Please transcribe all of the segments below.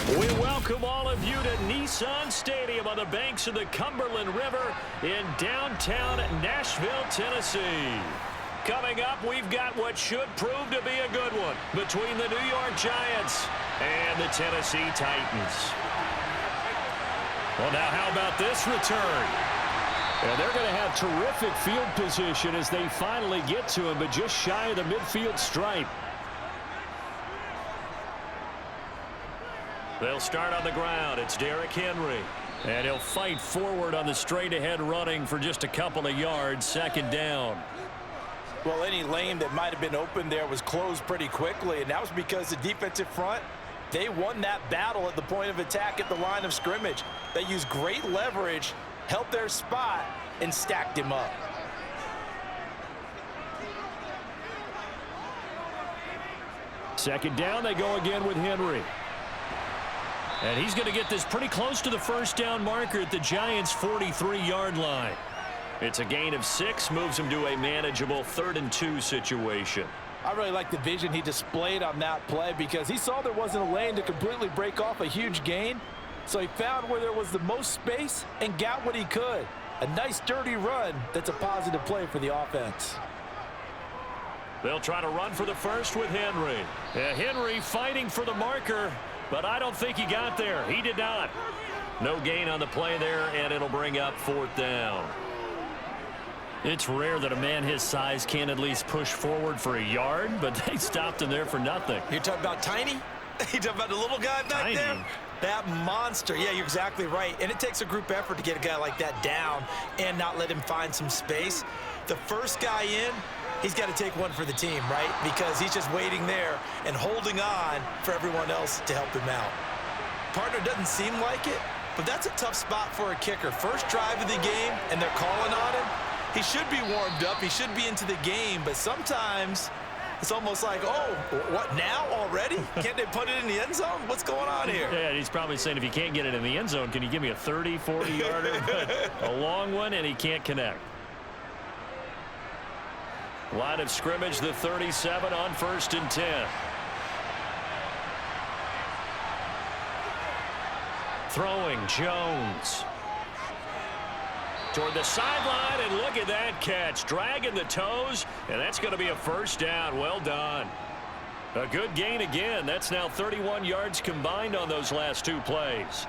We welcome all of you to Nissan Stadium on the banks of the Cumberland River in downtown Nashville, Tennessee. Coming up, we've got what should prove to be a good one between the New York Giants and the Tennessee Titans. Well, now how about this return? And they're going to have terrific field position as they finally get to him, but just shy of the midfield stripe. They'll start on the ground. It's Derrick Henry. And he'll fight forward on the straight-ahead running for just a couple of yards, second down. Well, any lane that might have been open there was closed pretty quickly, and that was because the defensive front, they won that battle at the point of attack at the line of scrimmage. They used great leverage, held their spot, and stacked him up. Second down, they go again with Henry. And he's going to get this pretty close to the first down marker at the Giants' 43-yard line. It's a gain of 6, moves him to a manageable 3rd and 2 situation. I really like the vision he displayed on that play because he saw there wasn't a lane to completely break off a huge gain. So he found where there was the most space and got what he could. A nice, dirty run that's a positive play for the offense. They'll try to run for the first with Henry. Henry fighting for the marker, but I don't think he got there. He did not. No gain on the play there, and it'll bring up 4th down. It's rare that a man his size can at least push forward for a yard, but they stopped him there for nothing. You're talking about Tiny? You're talking about the little guy back there? That monster. Yeah, you're exactly right. And it takes a group effort to get a guy like that down and not let him find some space. The first guy in, he's got to take one for the team, right? Because he's just waiting there and holding on for everyone else to help him out. Partner doesn't seem like it, but that's a tough spot for a kicker. First drive of the game, and they're calling on him. He should be warmed up. He should be into the game, but sometimes it's almost like, oh, what, now already? Can't they put it in the end zone? What's going on here? Yeah, he's probably saying if you can't get it in the end zone, can you give me a 30, 40-yarder? A long one, and he can't connect. Line of scrimmage, the 37 on 1st and 10. Throwing, Jones. Toward the sideline, and look at that catch. Dragging the toes, and that's going to be a first down. Well done. A good gain again. That's now 31 yards combined on those last 2 plays.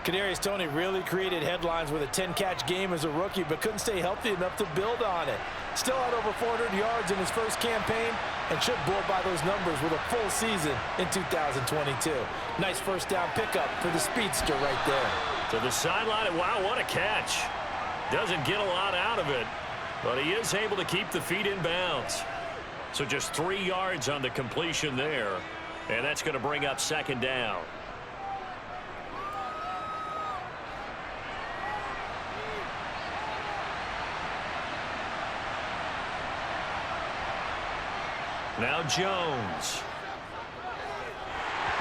Kadarius Toney really created headlines with a 10-catch game as a rookie, but couldn't stay healthy enough to build on it. Still had over 400 yards in his first campaign and should blow by those numbers with a full season in 2022. Nice first down pickup for the speedster right there. To the sideline, and wow, what a catch. Doesn't get a lot out of it, but he is able to keep the feet in bounds. So just 3 yards on the completion there, and that's going to bring up 2nd down. Now Jones.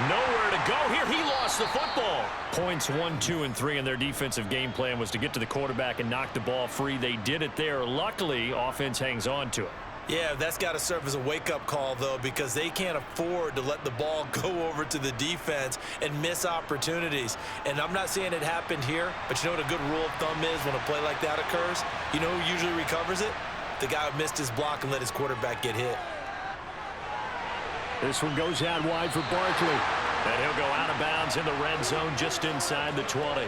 Nowhere to go here. He lost the football. Points 1, 2, and 3 in their defensive game plan was to get to the quarterback and knock the ball free. They did it there. Luckily, offense hangs on to it. Yeah, that's got to serve as a wake-up call, though, because they can't afford to let the ball go over to the defense and miss opportunities. And I'm not saying it happened here, but you know what a good rule of thumb is when a play like that occurs? You know who usually recovers it? The guy who missed his block and let his quarterback get hit. This one goes out wide for Barkley. And he'll go out of bounds in the red zone just inside the 20.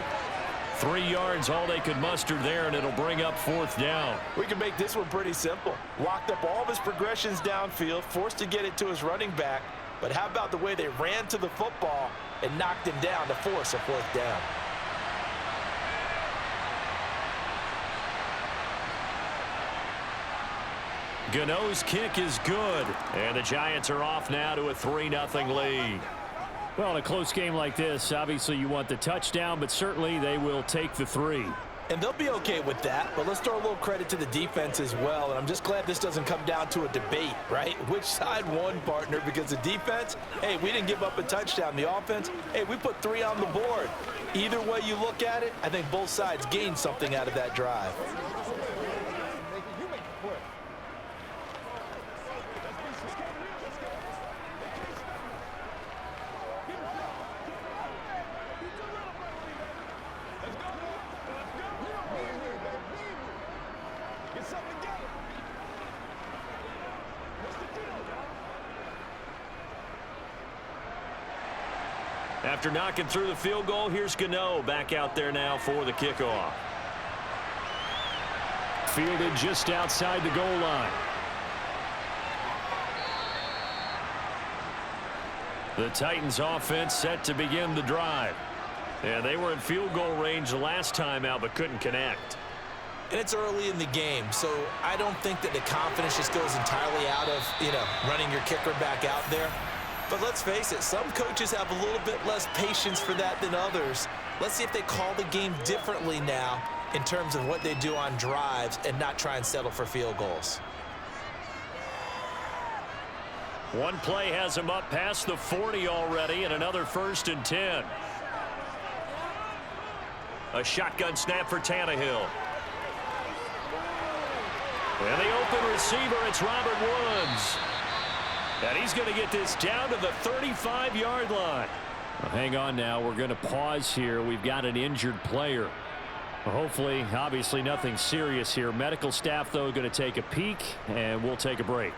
3 yards, all they could muster there, and it'll bring up 4th down. We can make this one pretty simple. Locked up all of his progressions downfield, forced to get it to his running back. But how about the way they ran to the football and knocked him down to force a 4th down? Gano's kick is good, and the Giants are off now to a 3-0 lead. Well, in a close game like this, obviously you want the touchdown, but certainly they will take the 3. And they'll be okay with that, but let's throw a little credit to the defense as well. And I'm just glad this doesn't come down to a debate, right? Which side won, partner? Because the defense, hey, we didn't give up a touchdown. The offense, hey, we put 3 on the board. Either way you look at it, I think both sides gained something out of that drive. After knocking through the field goal, here's Gano back out there now for the kickoff. Fielded just outside the goal line. The Titans offense set to begin the drive. And they were in field goal range the last time out but couldn't connect. And it's early in the game, so I don't think that the confidence just goes entirely out of, running your kicker back out there. But let's face it, some coaches have a little bit less patience for that than others. Let's see if they call the game differently now in terms of what they do on drives and not try and settle for field goals. One play has him up past the 40 already, and another 1st and 10. A shotgun snap for Tannehill. And the open receiver, it's Robert Woods. And he's going to get this down to the 35-yard line. Well, hang on now. We're going to pause here. We've got an injured player. Well, hopefully, obviously, nothing serious here. Medical staff, though, going to take a peek, and we'll take a break.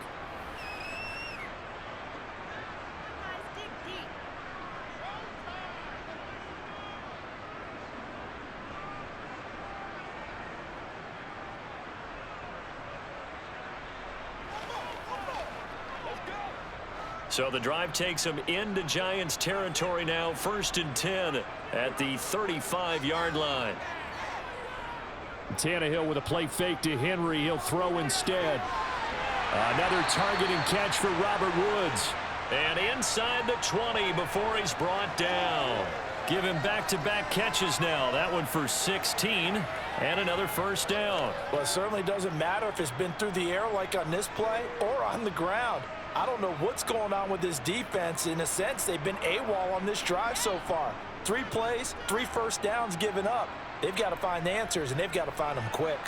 So the drive takes them into Giants territory now. 1st and 10 at the 35-yard line. Tannehill with a play fake to Henry. He'll throw instead. Another targeting catch for Robert Woods. And inside the 20 before he's brought down. Give him back-to-back catches now. That one for 16 and another 1st down. Well, it certainly doesn't matter if it's been through the air like on this play or on the ground. I don't know what's going on with this defense. In a sense, they've been AWOL on this drive so far. 3 plays, 3 1st downs given up. They've got to find the answers, and they've got to find them quick.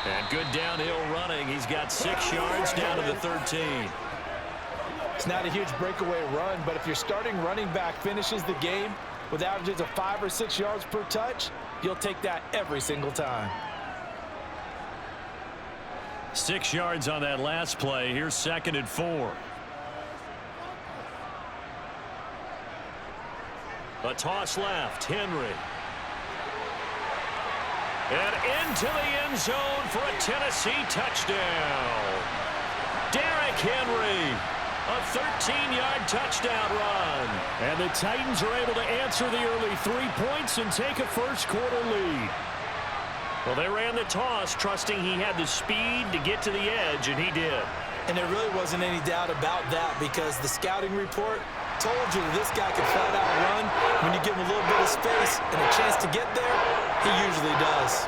And good downhill running. He's got 6 yards down to the 13. It's not a huge breakaway run, but if your starting running back finishes the game with averages of 5 or 6 yards per touch, you'll take that every single time. 6 yards on that last play. Here's 2nd and 4. A toss left. Henry. And into the end zone for a Tennessee touchdown. Derrick Henry. A 13-yard touchdown run. And the Titans are able to answer the early 3 points and take a first-quarter lead. Well, they ran the toss, trusting he had the speed to get to the edge, and he did. And there really wasn't any doubt about that because the scouting report told you that this guy could flat out run. When you give him a little bit of space and a chance to get there, he usually does.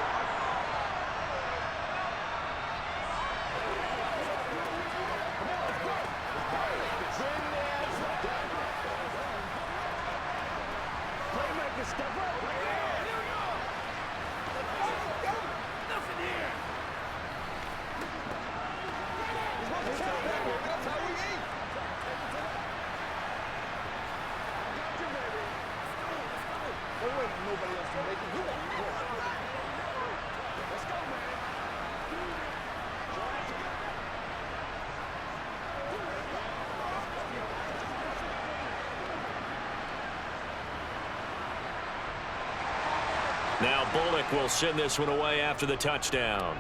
Now Bullock will send this one away after the touchdown.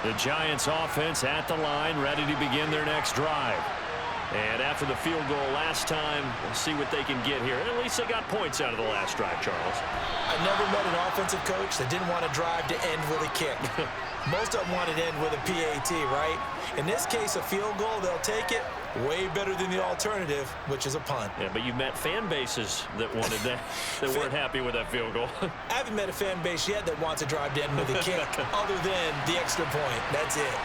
The Giants offense at the line, ready to begin their next drive. And after the field goal last time, we'll see what they can get here. At least they got points out of the last drive, Charles. I never met an offensive coach that didn't want to drive to end with a kick. Most of them wanted to end with a PAT, right? In this case, a field goal, they'll take it. Way better than the alternative, which is a punt. Yeah, but you've met fan bases that wanted that, that weren't happy with that field goal. I haven't met a fan base yet that wants to drive to end with a kick other than the extra point. That's it.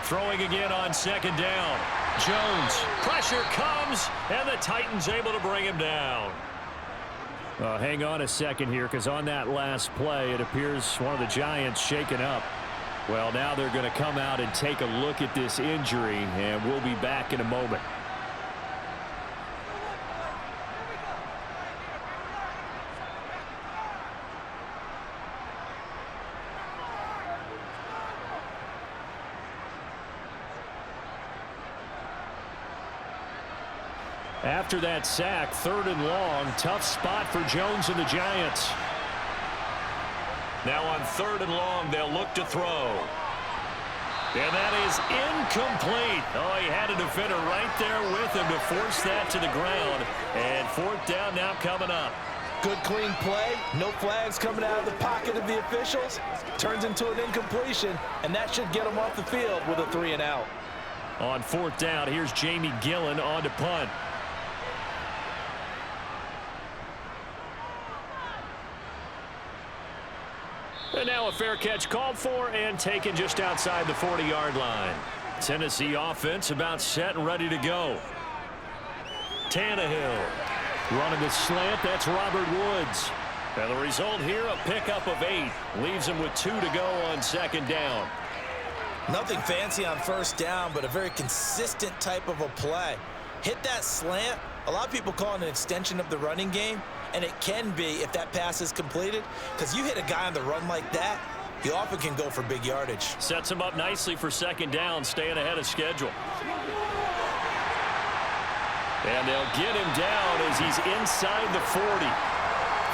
Throwing again on 2nd down. Jones. Pressure comes, and the Titans able to bring him down. Hang on a second here, because on that last play, it appears one of the Giants shaken up. Well, now they're going to come out and take a look at this injury, and we'll be back in a moment. After that sack, 3rd and long, tough spot for Jones and the Giants. Now on 3rd and long, they'll look to throw. And that is incomplete. Oh, he had a defender right there with him to force that to the ground. And 4th down now coming up. Good clean play. No flags coming out of the pocket of the officials. Turns into an incompletion, and that should get them off the field with a 3 and out. On 4th down, here's Jamie Gillen on to punt. And now a fair catch called for and taken just outside the 40-yard line. Tennessee offense about set and ready to go. Tannehill running the slant. That's Robert Woods. And the result here, a pickup of 8. Leaves him with 2 to go on 2nd down. Nothing fancy on 1st down, but a very consistent type of a play. Hit that slant. A lot of people call it an extension of the running game, and it can be if that pass is completed, because you hit a guy on the run like that, he often can go for big yardage. Sets him up nicely for 2nd down, staying ahead of schedule. And they'll get him down as he's inside the 40.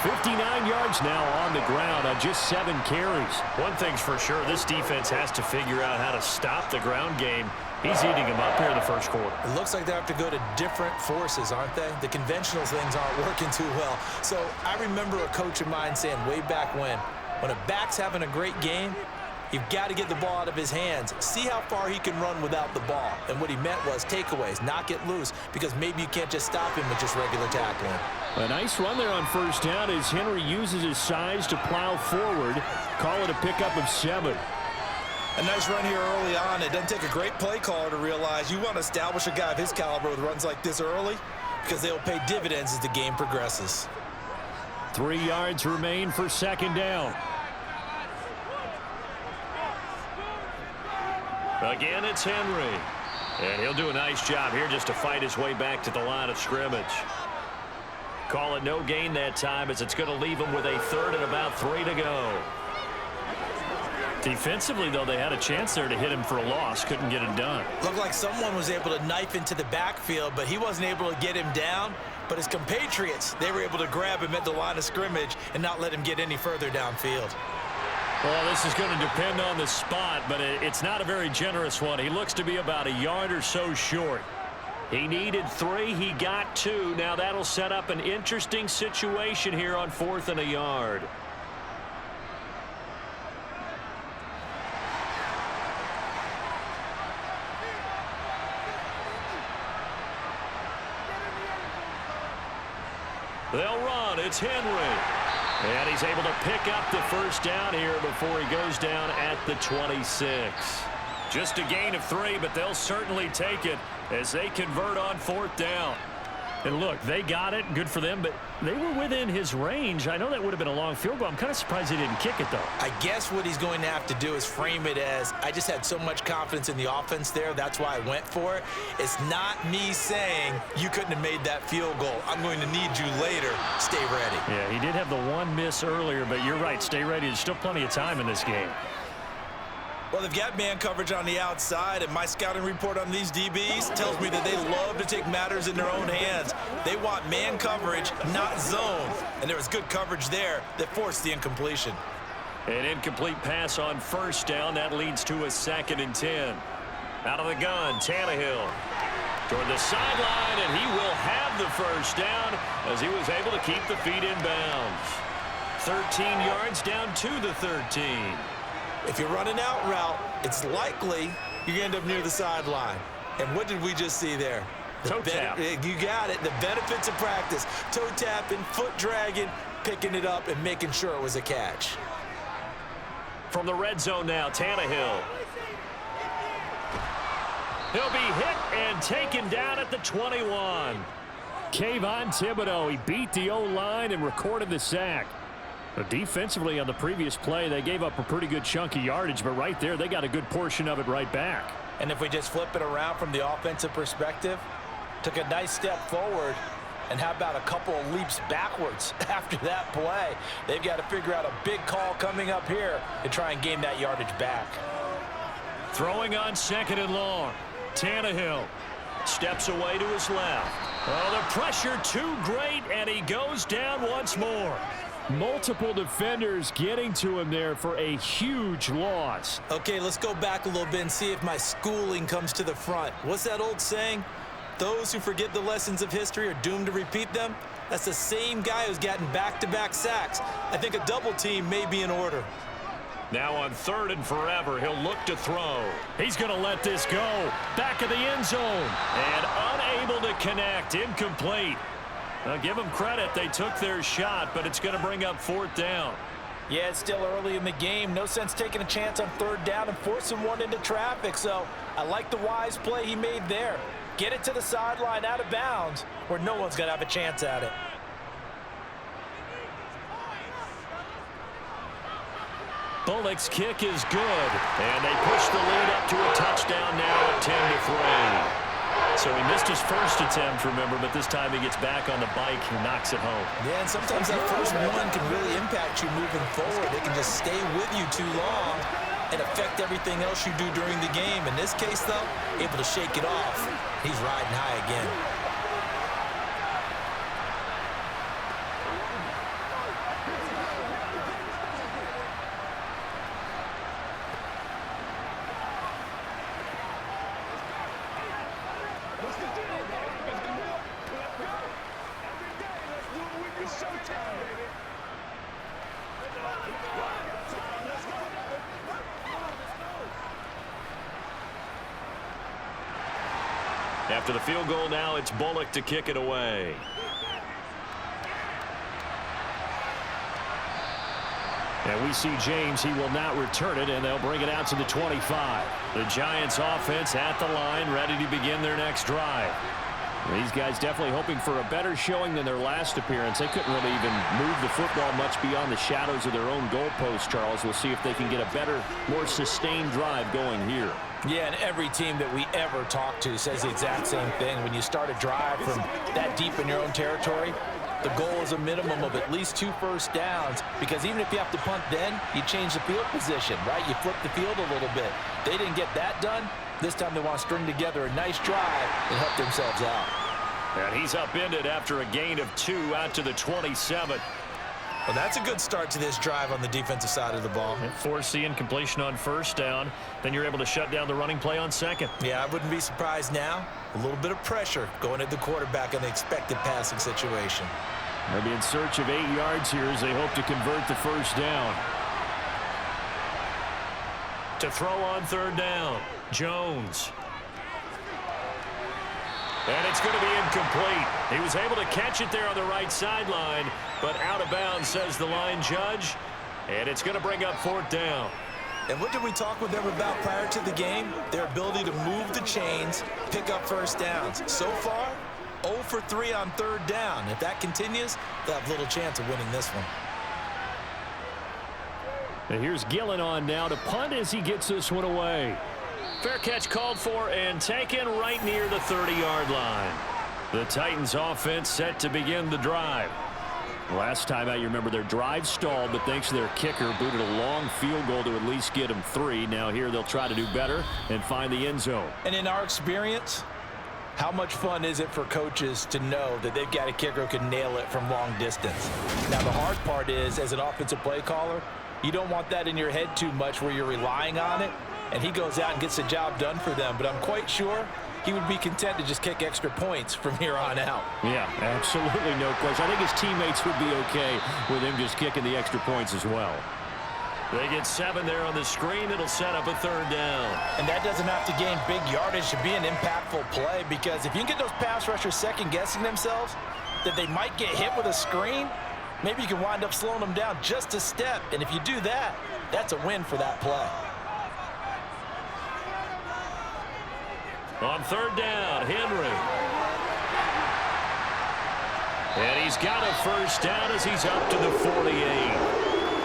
59 yards now on the ground on just 7 carries. One thing's for sure, this defense has to figure out how to stop the ground game. He's eating him up here in the 1st quarter. It looks like they have to go to different forces, aren't they? The conventional things aren't working too well. So I remember a coach of mine saying way back when a back's having a great game, you've got to get the ball out of his hands. See how far he can run without the ball. And what he meant was takeaways, knock it loose, because maybe you can't just stop him with just regular tackling. A nice run there on 1st down as Henry uses his size to plow forward. Call it a pickup of 7. A nice run here early on. It doesn't take a great play caller to realize you want to establish a guy of his caliber with runs like this early, because they'll pay dividends as the game progresses. 3 yards remain for 2nd down. Again, it's Henry. And he'll do a nice job here just to fight his way back to the line of scrimmage. Call it no gain that time as it's going to leave him with a 3rd and about 3 to go. Defensively, though, they had a chance there to hit him for a loss. Couldn't get it done. Looked like someone was able to knife into the backfield, but he wasn't able to get him down. But his compatriots, they were able to grab him at the line of scrimmage and not let him get any further downfield. Well, this is going to depend on the spot, but it's not a very generous one. He looks to be about a yard or so short. He needed 3. He got 2. Now that'll set up an interesting situation here on 4th and a yard. They'll run. It's Henry. And he's able to pick up the 1st down here before he goes down at the 26. Just a gain of 3, but they'll certainly take it as they convert on 4th down. And look, they got it. Good for them, but they were within his range. I know that would have been a long field goal. I'm kind of surprised he didn't kick it, though. I guess what he's going to have to do is frame it as, I just had so much confidence in the offense there, that's why I went for it. It's not me saying you couldn't have made that field goal. I'm going to need you later. Stay ready. Yeah, he did have the one miss earlier, but you're right. Stay ready. There's still plenty of time in this game. Well, they've got man coverage on the outside, and my scouting report on these DBs tells me that they love to take matters in their own hands. They want man coverage, not zone. And there was good coverage there that forced the incompletion. An incomplete pass on 1st down. That leads to a 2nd and 10. Out of the gun, Tannehill toward the sideline, and he will have the 1st down as he was able to keep the feet in bounds. 13 yards down to the 13. If you run an out route, it's likely you're going to end up near the sideline. And what did we just see there? Toe tap. You got it. The benefits of practice. Toe tapping, foot dragging, picking it up, and making sure it was a catch. From the red zone now, Tannehill. He'll be hit and taken down at the 21. Kayvon Thibodeau, he beat the O-line and recorded the sack. But defensively on the previous play, they gave up a pretty good chunk of yardage, but right there, they got a good portion of it right back. And if we just flip it around from the offensive perspective, took a nice step forward, and how about a couple of leaps backwards after that play? They've got to figure out a big call coming up here to try and gain that yardage back. Throwing on 2nd and long. Tannehill steps away to his left. Oh, the pressure too great, and he goes down once more. Multiple defenders getting to him there for a huge loss. Okay, let's go back a little bit and see if my schooling comes to the front. What's that old saying? Those who forget the lessons of history are doomed to repeat them. That's the same guy who's gotten back-to-back sacks. I think a double team may be in order. Now on 3rd and forever, he'll look to throw. He's going to let this go. Back of the end zone. And unable to connect. Incomplete. Now give them credit. They took their shot, but it's going to bring up 4th down. Yeah, it's still early in the game. No sense taking a chance on 3rd down and forcing one into traffic. So I like the wise play he made there. Get it to the sideline out of bounds where no one's going to have a chance at it. Bullock's kick is good, and they push the lead up to a touchdown now at 10-3. So he missed his first attempt, remember, but this time he gets back on the bike and knocks it home. Yeah, and sometimes that first one can really impact you moving forward. It can just stay with you too long and affect everything else you do during the game. In this case, though, able to shake it off. He's riding high again. After the field goal now, it's Bullock to kick it away. And we see James. He will not return it, and they'll bring it out to the 25. The Giants offense at the line, ready to begin their next drive. These guys definitely hoping for a better showing than their last appearance. They couldn't really even move the football much beyond the shadows of their own goalpost, Charles. We'll see if they can get a better, more sustained drive going here. Yeah, and every team that we ever talk to says the exact same thing. When you start a drive from that deep in your own territory, the goal is a minimum of at least 2 first downs, because even if you have to punt then, you change the field position, right? You flip the field a little bit. They didn't get that done. This time they want to string together a nice drive and help themselves out. And he's upended after a gain of 2 out to the 27. Well, that's a good start to this drive on the defensive side of the ball. And force the incompletion on 1st down. Then you're able to shut down the running play on 2nd. Yeah, I wouldn't be surprised now. A little bit of pressure going at the quarterback in the expected passing situation. They'll be in search of 8 yards here as they hope to convert the 1st down. To throw on 3rd down, Jones. And it's going to be incomplete. He was able to catch it there on the right sideline, but out of bounds, says the line judge. And it's going to bring up 4th down. And what did we talk with them about prior to the game? Their ability to move the chains, pick up first downs. So far, 0 for 3 on 3rd down. If that continues, they'll have little chance of winning this one. And here's Gillen on now to punt as he gets this one away. Fair catch called for and taken right near the 30-yard line. The Titans offense set to begin the drive. Last time out, you remember their drive stalled, but thanks to their kicker, booted a long field goal to at least get them 3. Now here they'll try to do better and find the end zone. And in our experience, how much fun is it for coaches to know that they've got a kicker who can nail it from long distance? Now the hard part is, as an offensive play caller, you don't want that in your head too much where you're relying on it, and he goes out and gets the job done for them. But I'm quite sure he would be content to just kick extra points from here on out. Yeah, absolutely no question. I think his teammates would be okay with him just kicking the extra points as well. They get 7 there on the screen. It'll set up a 3rd down. And that doesn't have to gain big yardage to be an impactful play, because if you can get those pass rushers second-guessing themselves that they might get hit with a screen, maybe you can wind up slowing them down just a step. And if you do that, that's a win for that play. On 3rd down, Henry. And he's got a first down as he's up to the 48.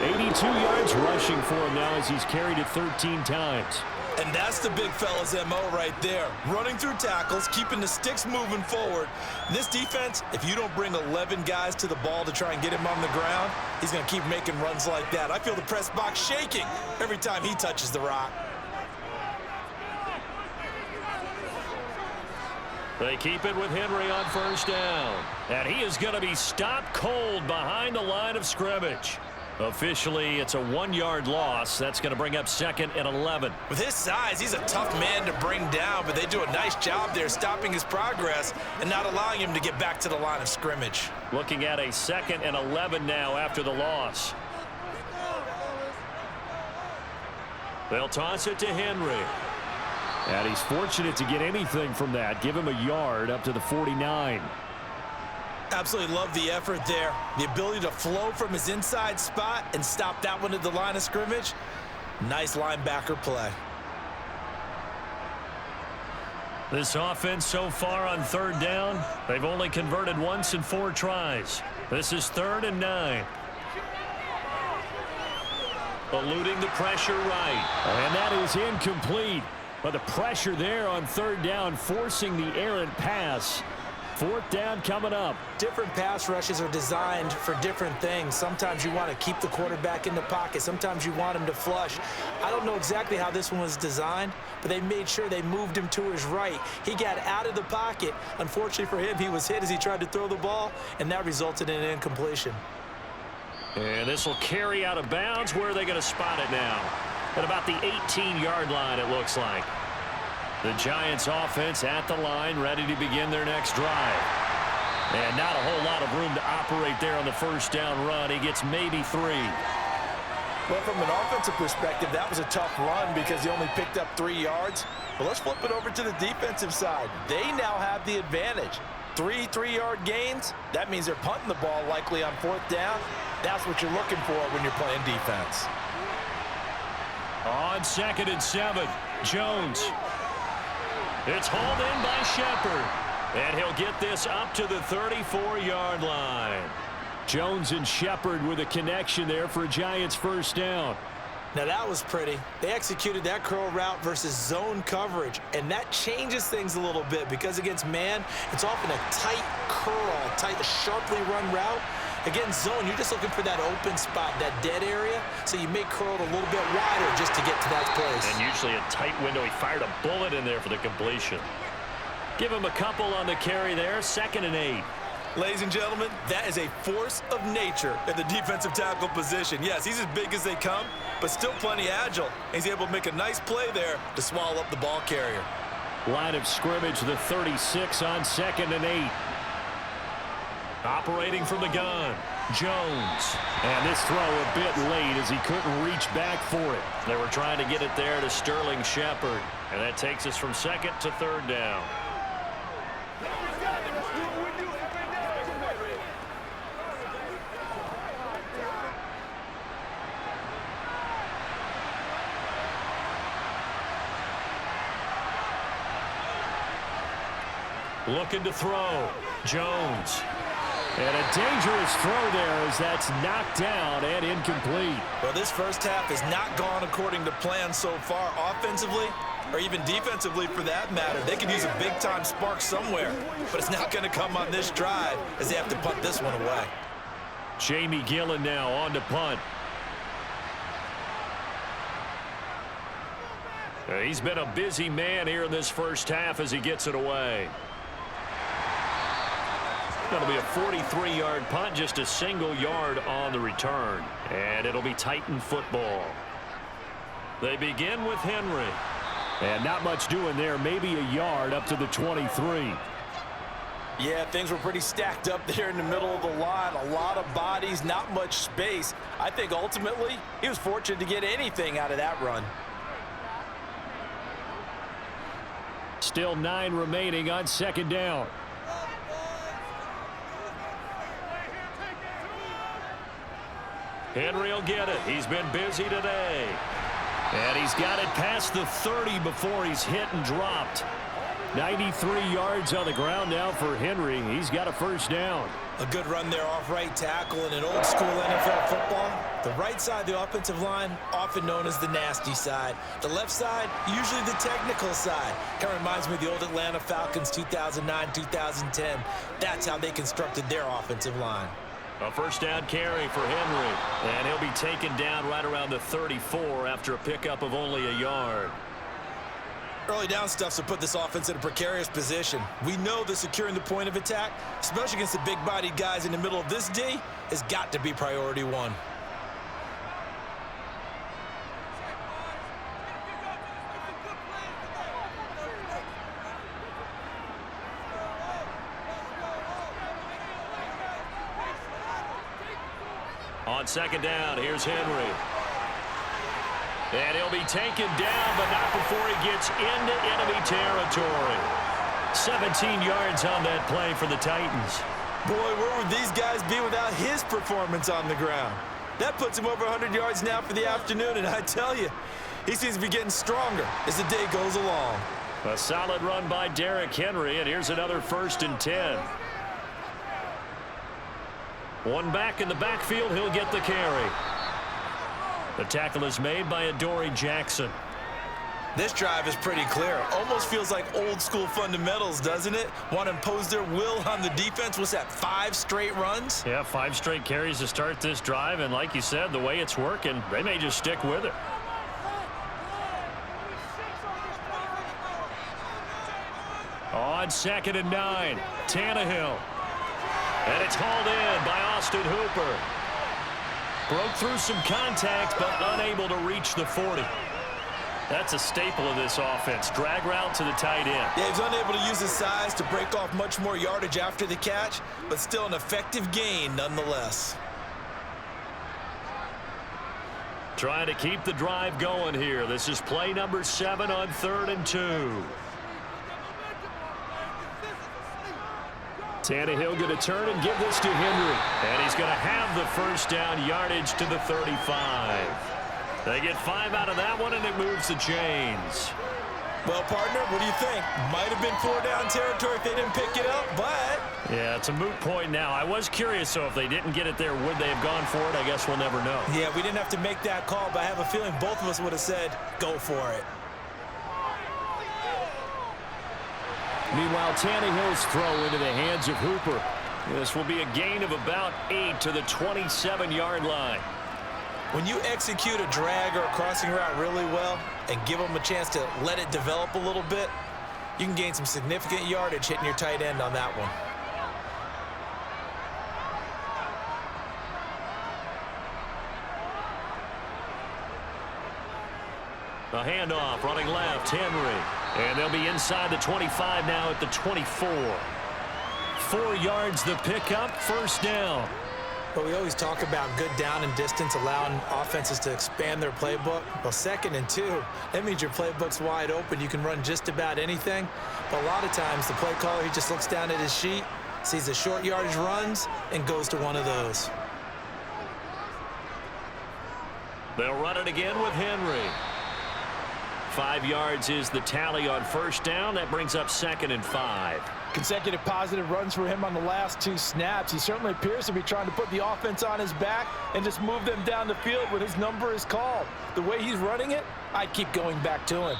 82 yards rushing for him now as he's carried it 13 times. And that's the big fella's MO right there. Running through tackles, keeping the sticks moving forward. This defense, if you don't bring 11 guys to the ball to try and get him on the ground, he's going to keep making runs like that. I feel the press box shaking every time he touches the rock. They keep it with Henry on first down. And he is going to be stopped cold behind the line of scrimmage. Officially, it's a 1-yard loss. That's going to bring up 2nd and 11. With his size, he's a tough man to bring down, but they do a nice job there stopping his progress and not allowing him to get back to the line of scrimmage. Looking at a 2nd and 11 now after the loss. They'll toss it to Henry. And he's fortunate to get anything from that. Give him a yard up to the 49. Absolutely love the effort there. The ability to flow from his inside spot and stop that one at the line of scrimmage. Nice linebacker play. This offense so far on 3rd down, they've only converted once in 4 tries. This is 3rd and 9. Eluding the pressure right. And that is incomplete. But the pressure there on 3rd down, forcing the errant pass. 4th down coming up. Different pass rushes are designed for different things. Sometimes you want to keep the quarterback in the pocket. Sometimes you want him to flush. I don't know exactly how this one was designed, but they made sure they moved him to his right. He got out of the pocket. Unfortunately for him, he was hit as he tried to throw the ball, and that resulted in an incompletion. And this will carry out of bounds. Where are they going to spot it now? At about the 18-yard line, it looks like. The Giants offense at the line, ready to begin their next drive. And not a whole lot of room to operate there on the first down run. He gets maybe 3. Well, from an offensive perspective, that was a tough run because he only picked up 3 yards. But let's flip it over to the defensive side. They now have the advantage. 3 3-yard gains. That means they're punting the ball likely on 4th down. That's what you're looking for when you're playing defense. On 2nd and 7, Jones. It's hauled in by Shepard. And he'll get this up to the 34-yard line. Jones and Shepard with a connection there for a Giants first down. Now that was pretty. They executed that curl route versus zone coverage, and that changes things a little bit because against man, it's often a tight curl, tight, sharply run route. Against zone, you're just looking for that open spot, that dead area, so you may curl it a little bit wider just to get to that place. And usually a tight window. He fired a bullet in there for the completion. Give him a couple on the carry there, 2nd and 8. Ladies and gentlemen, that is a force of nature at the defensive tackle position. Yes, he's as big as they come, but still plenty agile. He's able to make a nice play there to swallow up the ball carrier. Line of scrimmage, the 36 on 2nd and 8. Operating from the gun, Jones. And this throw a bit late as he couldn't reach back for it. They were trying to get it there to Sterling Shepard. And that takes us from 2nd to 3rd down. Looking to throw, Jones. And a dangerous throw there as that's knocked down and incomplete. Well, this first half has not gone according to plan so far offensively or even defensively for that matter. They could use a big-time spark somewhere, but it's not going to come on this drive as they have to punt this one away. Jamie Gillen now on to punt. He's been a busy man here in this first half as he gets it away. Going to be a 43-yard punt, just a single yard on the return. And it'll be Titan football. They begin with Henry. And not much doing there, maybe a yard up to the 23. Yeah, things were pretty stacked up there in the middle of the line. A lot of bodies, not much space. I think ultimately he was fortunate to get anything out of that run. Still 9 remaining on 2nd down. Henry will get it. He's been busy today. And he's got it past the 30 before he's hit and dropped. 93 yards on the ground now for Henry. He's got a first down. A good run there off right tackle in an old school NFL football. The right side of the offensive line, often known as the nasty side. The left side, usually the technical side. Kind of reminds me of the old Atlanta Falcons 2009-2010. That's how they constructed their offensive line. A first down carry for Henry. And he'll be taken down right around the 34 after a pickup of only a yard. Early down stuffs will put this offense in a precarious position. We know that securing the point of attack, especially against the big-bodied guys in the middle of this D, has got to be priority one. On second down, here's Henry. And he'll be taken down, but not before he gets into enemy territory. 17 yards on that play for the Titans. Boy, where would these guys be without his performance on the ground? That puts him over 100 yards now for the afternoon, and I tell you, he seems to be getting stronger as the day goes along. A solid run by Derrick Henry, and here's another 1st and 10. One back in the backfield, he'll get the carry. The tackle is made by Adoree Jackson. This drive is pretty clear. Almost feels like old school fundamentals, doesn't it? Want to impose their will on the defense. What's that, 5 straight runs? Yeah, 5 straight carries to start this drive, and like you said, the way it's working, they may just stick with it. On 2nd and 9, Tannehill. And it's hauled in by Austin Hooper. Broke through some contact, but unable to reach the 40. That's a staple of this offense. Drag route to the tight end. Yeah, he's unable to use his size to break off much more yardage after the catch, but still an effective gain nonetheless. Trying to keep the drive going here. This is play number 7 on 3rd and 2. Tannehill going to turn and give this to Henry. And he's going to have the 1st down, yardage to the 35. They get 5 out of that one, and it moves the chains. Well, partner, what do you think? Might have been 4 down territory if they didn't pick it up, but... Yeah, it's a moot point now. I was curious, so if they didn't get it there, would they have gone for it? I guess we'll never know. Yeah, we didn't have to make that call, but I have a feeling both of us would have said, go for it. Meanwhile, Tannehill's throw into the hands of Hooper. This will be a gain of about 8 to the 27-yard line. When you execute a drag or a crossing route really well and give them a chance to let it develop a little bit, you can gain some significant yardage hitting your tight end on that one. A handoff, running left, Henry. And they'll be inside the 25 now at the 24. 4 yards the pickup, 1st down. But we always talk about good down and distance, allowing offenses to expand their playbook. Well, 2nd and 2, that means your playbook's wide open. You can run just about anything. But a lot of times, the play caller, he just looks down at his sheet, sees the short yardage runs, and goes to one of those. They'll run it again with Henry. 5 yards is the tally on 1st down. That brings up 2nd and 5. Consecutive positive runs for him on the last 2 snaps. He certainly appears to be trying to put the offense on his back and just move them down the field when his number is called. The way he's running it, I'd keep going back to him.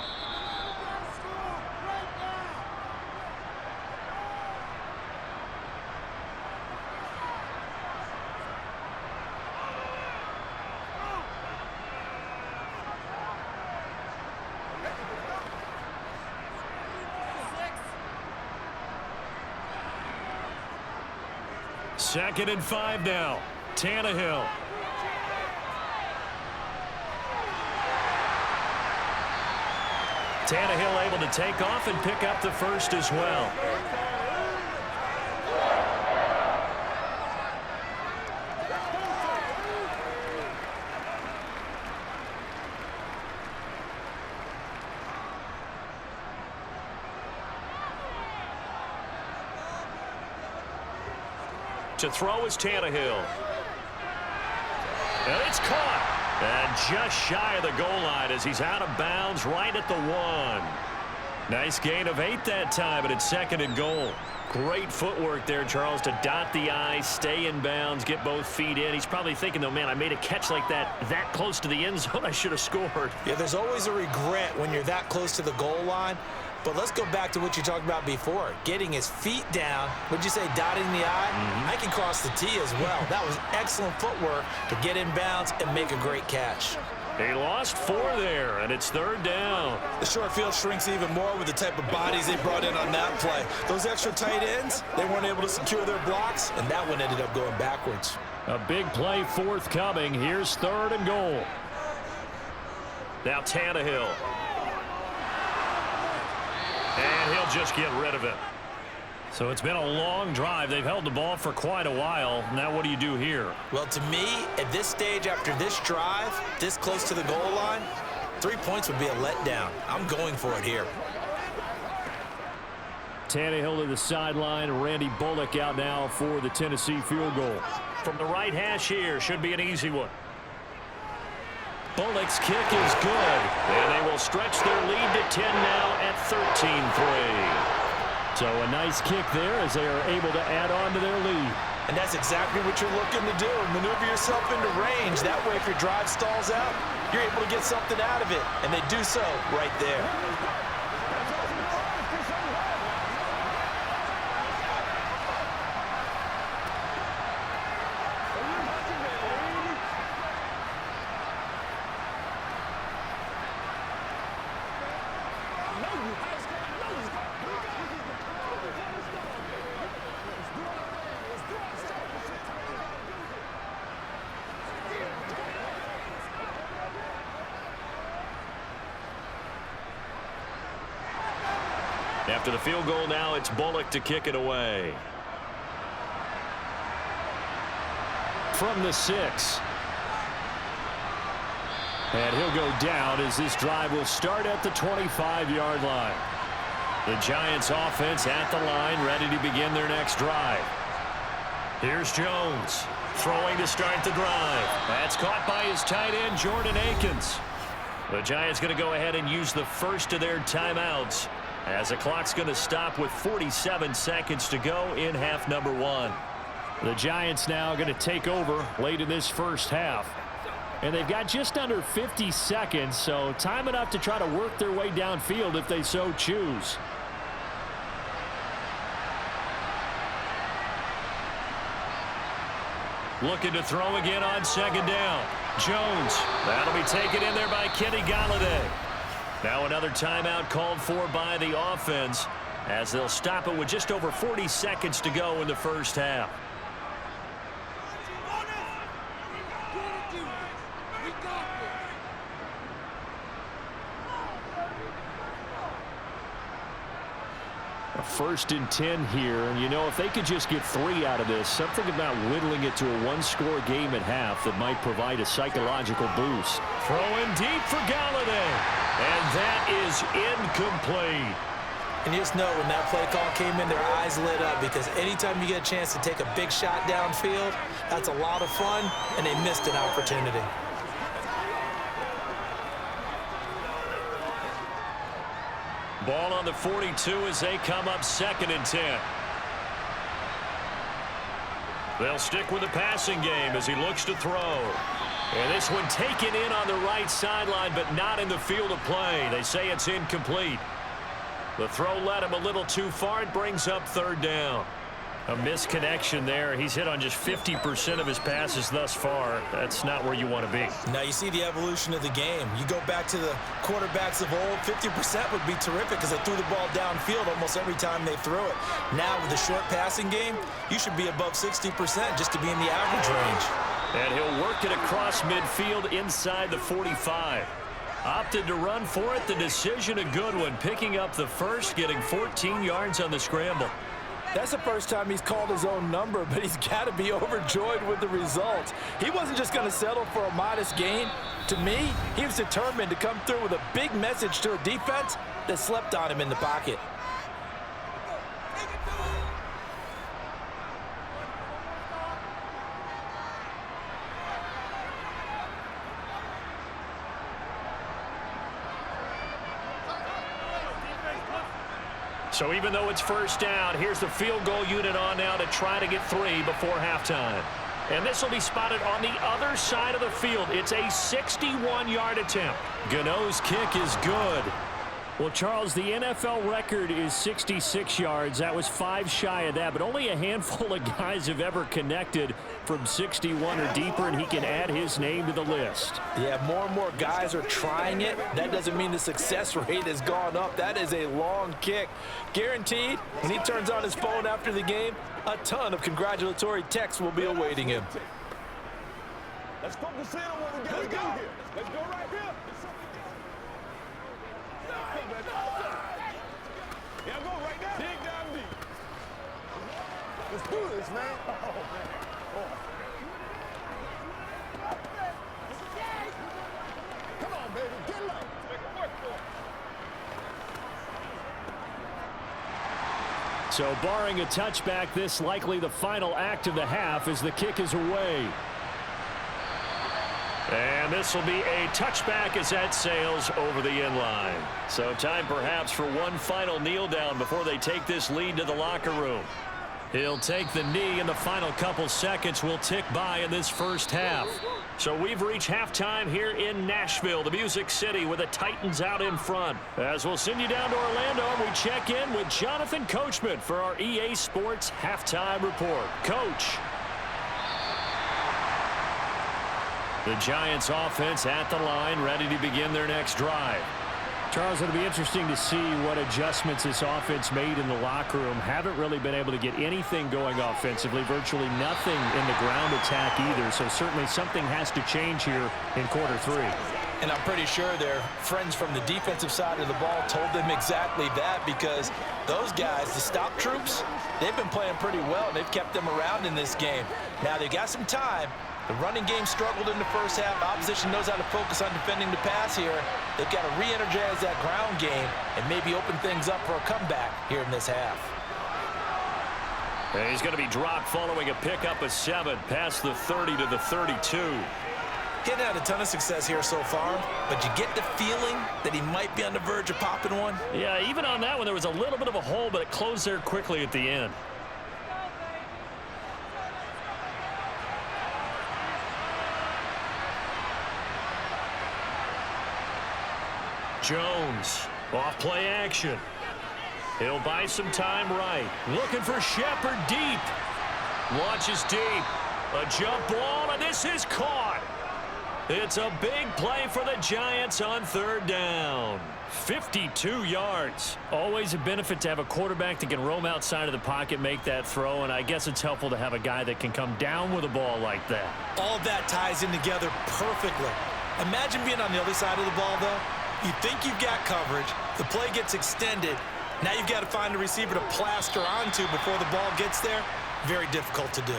Second and 5 now. Tannehill. Tannehill able to take off and pick up the 1st as well. To throw is Tannehill. And it's caught. And just shy of the goal line as he's out of bounds right at the 1. Nice gain of 8 that time, but it's 2nd and goal. Great footwork there, Charles, to dot the I, stay in bounds, get both feet in. He's probably thinking, though, man, I made a catch like that close to the end zone. I should have scored. Yeah, there's always a regret when you're that close to the goal line. But let's go back to what you talked about before. Getting his feet down. Would you say dotting the I? I can cross the T as well. That was excellent footwork to get in bounds and make a great catch. He lost 4 there, and it's 3rd down. The short field shrinks even more with the type of bodies they brought in on that play. Those extra tight ends, they weren't able to secure their blocks, and that one ended up going backwards. A big play forthcoming. Here's 3rd and goal. Now Tannehill. And he'll just get rid of it. So it's been a long drive. They've held the ball for quite a while. Now what do you do here? Well, to me, at this stage after this drive, this close to the goal line, 3 points would be a letdown. I'm going for it here. Tannehill to the sideline. Randy Bullock out now for the Tennessee field goal. From the right hash here, should be an easy one. Bullock's kick is good. And they will stretch their lead to 10 now at 13-3. So a nice kick there as they are able to add on to their lead. And that's exactly what you're looking to do. Maneuver yourself into range. That way, if your drive stalls out, you're able to get something out of it. And they do so right there. After the field goal now, it's Bullock to kick it away. From the 6. And he'll go down as this drive will start at the 25-yard line. The Giants offense at the line, ready to begin their next drive. Here's Jones throwing to start the drive. That's caught by his tight end, Jordan Akins. The Giants going to go ahead and use the first of their timeouts, as the clock's going to stop with 47 seconds to go in half number 1. The Giants now going to take over late in this first half. And they've got just under 50 seconds, so time enough to try to work their way downfield if they so choose. Looking to throw again on 2nd down. Jones, that'll be taken in there by Kenny Golladay. Now another timeout called for by the offense, as they'll stop it with just over 40 seconds to go in the first half. A 1st and 10 here, and you know, if they could just get 3 out of this, something about whittling it to a 1-score game at half that might provide a psychological boost. Throwing deep for Golladay. And that is incomplete. And you just know when that play call came in, their eyes lit up, because anytime you get a chance to take a big shot downfield, that's a lot of fun, and they missed an opportunity. Ball on the 42 as they come up 2nd and 10. They'll stick with the passing game as he looks to throw. And this one taken in on the right sideline, but not in the field of play. They say it's incomplete. The throw led him a little too far. It brings up 3rd down. A misconnection there. He's hit on just 50% of his passes thus far. That's not where you want to be. Now you see the evolution of the game. You go back to the quarterbacks of old, 50% would be terrific because they threw the ball downfield almost every time they threw it. Now with the short passing game, you should be above 60% just to be in the average range. And he'll work it across midfield inside the 45. Opted to run for it. The decision a good one. Picking up the first, getting 14 yards on the scramble. That's the first time he's called his own number, but he's got to be overjoyed with the results. He wasn't just going to settle for a modest gain. To me, he was determined to come through with a big message to a defense that slept on him in the pocket. So even though it's 1st down, here's the field goal unit on now to try to get 3 before halftime. And this will be spotted on the other side of the field. It's a 61-yard attempt. Gano's kick is good. Well, Charles, the NFL record is 66 yards. That was 5 shy of that, but only a handful of guys have ever connected from 61 or deeper, and he can add his name to the list. Yeah, more and more guys are trying it. That doesn't mean the success rate has gone up. That is a long kick. Guaranteed, when he turns on his phone after the game, a ton of congratulatory texts will be awaiting him. Let's focus in on what we got to do here. Let's go right here. Yeah, go right now. Dig down deep. Let's do this, man. Oh, man. Come on, baby. Get low. Make it work for it. So barring a touchback, this likely the final act of the half as the kick is away. And this will be a touchback as that sails over the end line. So time perhaps for one final kneel down before they take this lead to the locker room. He'll take the knee, and the final couple seconds will tick by in this first half. So we've reached halftime here in Nashville, the Music City, with the Titans out in front. As we'll send you down to Orlando, and we check in with Jonathan Coachman for our EA Sports Halftime Report. Coach. The Giants offense at the line, ready to begin their next drive. Charles, it'll be interesting to see what adjustments this offense made in the locker room. Haven't really been able to get anything going offensively, virtually nothing in the ground attack either. So certainly something has to change here in quarter 3. And I'm pretty sure their friends from the defensive side of the ball told them exactly that, because those guys, the stop troops, they've been playing pretty well, and they've kept them around in this game. Now they've got some time. The running game struggled in the first half. Opposition knows how to focus on defending the pass here. They've got to re-energize that ground game and maybe open things up for a comeback here in this half. And he's going to be dropped following a pickup of 7 past the 30 to the 32. He's had a ton of success here so far, but you get the feeling that he might be on the verge of popping one. Yeah, even on that one, there was a little bit of a hole, but it closed there quickly at the end. Jones, off play action. He'll buy some time right. Looking for Shepard deep. Launches deep. A jump ball, and this is caught. It's a big play for the Giants on 3rd down. 52 yards. Always a benefit to have a quarterback that can roam outside of the pocket, make that throw, and I guess it's helpful to have a guy that can come down with a ball like that. All that ties in together perfectly. Imagine being on the other side of the ball, though. You think you've got coverage. The play gets extended. Now you've got to find a receiver to plaster onto before the ball gets there. Very difficult to do.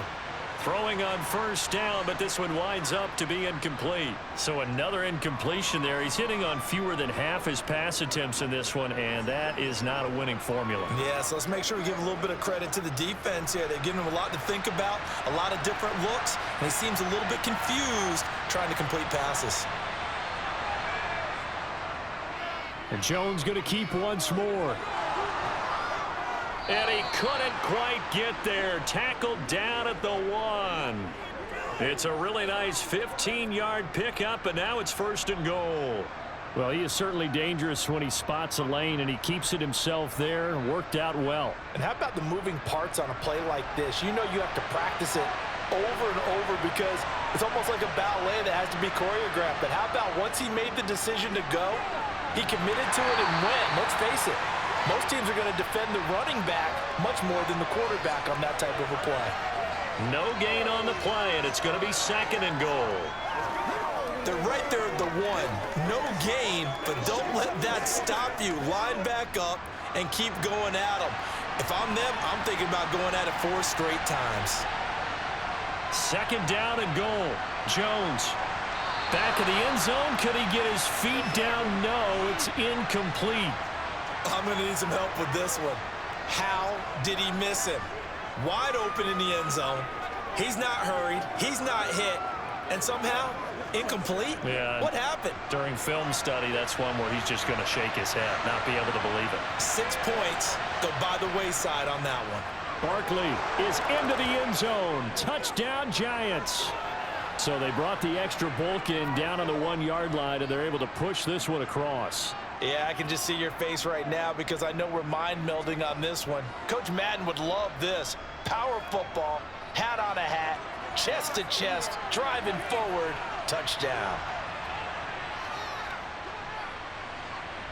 Throwing on 1st down, but this one winds up to be incomplete. So another incompletion there. He's hitting on fewer than half his pass attempts in this one, and that is not a winning formula. Yeah, so let's make sure we give a little bit of credit to the defense here. They've given him a lot to think about, a lot of different looks, and he seems a little bit confused trying to complete passes. And Jones going to keep once more. And he couldn't quite get there. Tackled down at the 1. It's a really nice 15-yard pickup, and now it's 1st and goal. Well, he is certainly dangerous when he spots a lane, and he keeps it himself there. Worked out well. And how about the moving parts on a play like this? You know you have to practice it over and over because it's almost like a ballet that has to be choreographed. But how about once he made the decision to go, he committed to it and went. Let's face it, most teams are going to defend the running back much more than the quarterback on that type of a play. No gain on the play, and it's going to be 2nd and goal. They're right there at the 1. No gain, but don't let that stop you. Line back up and keep going at them. If I'm them, I'm thinking about going at it 4 straight times. 2nd down and goal. Jones. Back of the end zone. Could he get his feet down? No, it's incomplete. I'm going to need some help with this one. How did he miss him? Wide open in the end zone. He's not hurried. He's not hit. And somehow, incomplete? Yeah. What happened? During film study, that's one where he's just going to shake his head, not be able to believe it. 6 points go by the wayside on that one. Barkley is into the end zone. Touchdown, Giants. So they brought the extra bulk in down on the 1-yard line, and they're able to push this one across. Yeah, I can just see your face right now because I know we're mind melding on this one. Coach Madden would love this. Power football, hat on a hat, chest to chest, driving forward, touchdown.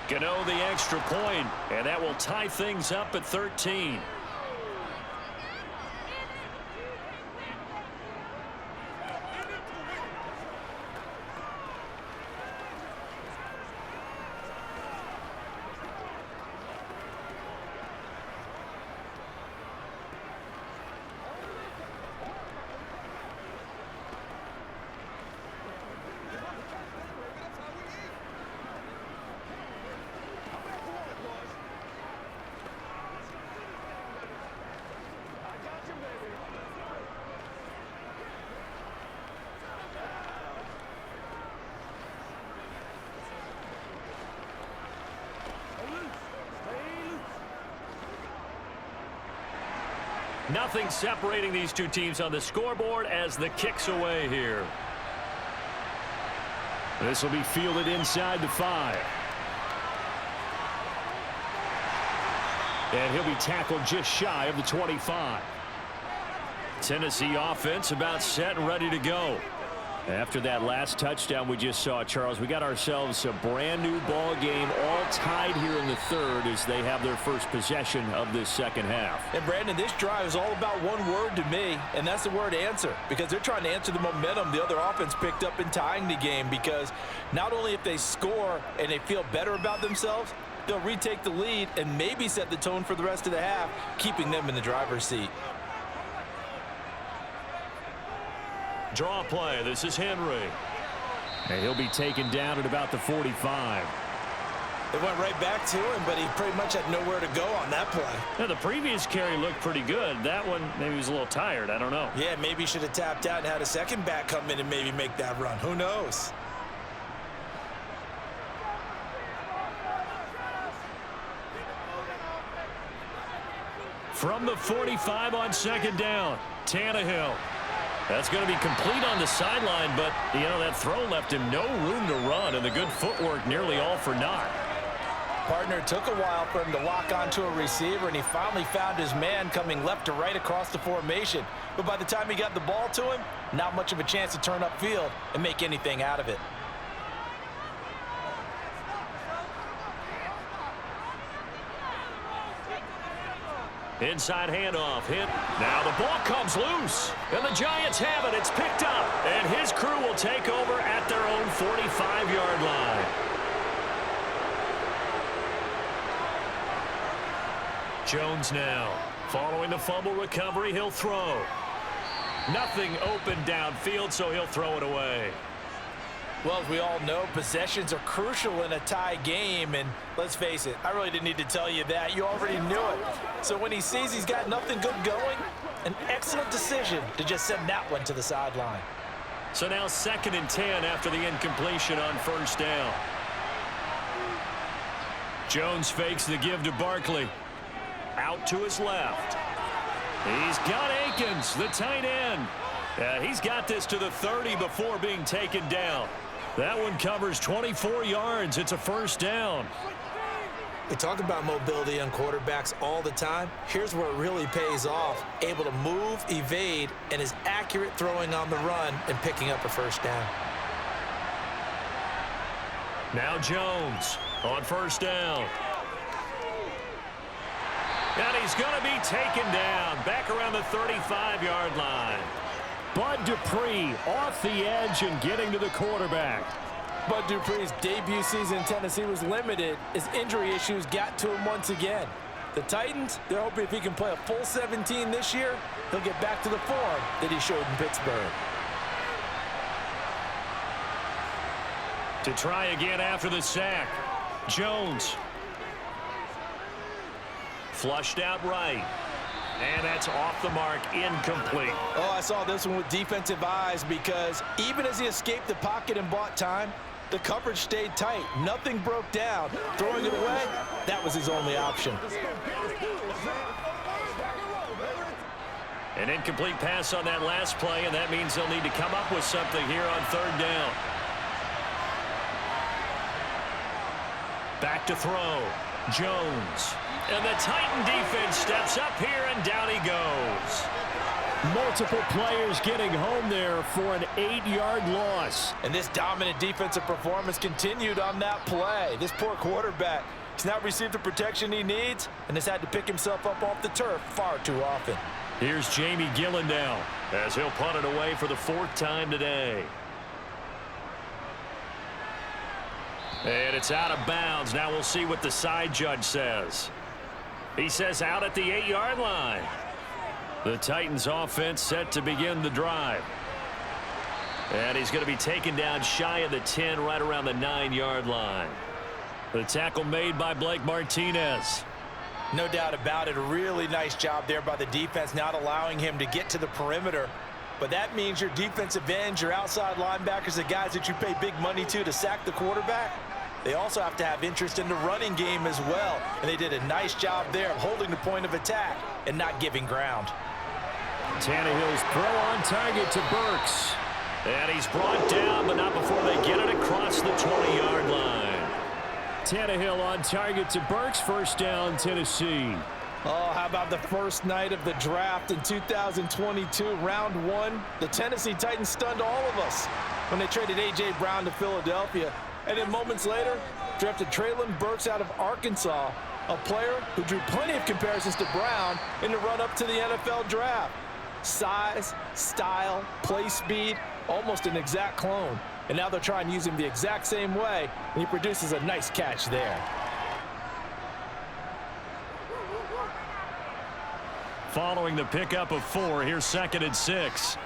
Gano the extra point, and that will tie things up at 13. Nothing separating these two teams on the scoreboard as the kick's away here. This will be fielded inside the 5. And he'll be tackled just shy of the 25. Tennessee offense about set and ready to go. After that last touchdown we just saw, Charles, we got ourselves a brand new ball game, all tied here in the third as they have their first possession of this second half. And Brandon, this drive is all about one word to me, and that's the word answer, because they're trying to answer the momentum the other offense picked up in tying the game, because not only if they score and they feel better about themselves, they'll retake the lead and maybe set the tone for the rest of the half, keeping them in the driver's seat. Draw play. This is Henry. And he'll be taken down at about the 45. It went right back to him, but he pretty much had nowhere to go on that play. Now, the previous carry looked pretty good. That one, maybe he was a little tired. I don't know. Yeah, maybe he should have tapped out and had a second back come in and maybe make that run. Who knows? From the 45 on second down, Tannehill. That's going to be complete on the sideline, but, you know, that throw left him no room to run, and the good footwork nearly all for naught. Partner, took a while for him to lock onto a receiver, and he finally found his man coming left to right across the formation. But by the time he got the ball to him, not much of a chance to turn upfield and make anything out of it. Inside handoff, hit. Now the ball comes loose, and the Giants have it. It's picked up, and his crew will take over at their own 45-yard line. Jones now. Following the fumble recovery, he'll throw. Nothing open downfield, so he'll throw it away. Well, as we all know, possessions are crucial in a tie game, and let's face it, I really didn't need to tell you that. You already knew it. So when he sees he's got nothing good going, an excellent decision to just send that one to the sideline. So now 2nd and 10 after the incompletion on first down. Jones fakes the give to Barkley. Out to his left. He's got Akins, the tight end. He's got this to the 30 before being taken down. That one covers 24 yards. It's a first down. We talk about mobility on quarterbacks all the time. Here's where it really pays off. Able to move, evade, and is accurate throwing on the run and picking up a first down. Now Jones on first down. And he's going to be taken down back around the 35-yard line. Bud Dupree off the edge and getting to the quarterback. Bud Dupree's debut season in Tennessee was limited as injury issues got to him once again. The Titans, they're hoping if he can play a full 17 this year, he'll get back to the form that he showed in Pittsburgh. To try again after the sack, Jones. Flushed out right. And that's off the mark, incomplete. Oh, I saw this one with defensive eyes because even as he escaped the pocket and bought time, the coverage stayed tight. Nothing broke down. Throwing it away, that was his only option. An incomplete pass on that last play, and that means they'll need to come up with something here on third down. Back to throw. Jones. And the Titan defense steps up here, and down he goes. Multiple players getting home there for an 8-yard loss. And this dominant defensive performance continued on that play. This poor quarterback has not received the protection he needs and has had to pick himself up off the turf far too often. Here's Jamie Gillen now as he'll punt it away for the 4th time today. And it's out of bounds. Now we'll see what the side judge says. He says out at the 8-yard line. The Titans offense set to begin the drive. And he's going to be taken down shy of the 10, right around the 9-yard line. The tackle made by Blake Martinez. No doubt about it. A really nice job there by the defense, not allowing him to get to the perimeter. But that means your defensive ends, your outside linebackers, the guys that you pay big money to sack the quarterback, they also have to have interest in the running game as well. And they did a nice job there of holding the point of attack and not giving ground. Tannehill's throw on target to Burks. And he's brought down, but not before they get it across the 20-yard line. Tannehill on target to Burks. First down, Tennessee. Oh, how about the first night of the draft in 2022, round 1? The Tennessee Titans stunned all of us when they traded A.J. Brown to Philadelphia. And then moments later, drafted Treylon Burks out of Arkansas, a player who drew plenty of comparisons to Brown in the run-up to the NFL draft. Size, style, play speed, almost an exact clone. And now they're trying to use him the exact same way, and he produces a nice catch there. Following the pickup of 4, here's 2nd and 6.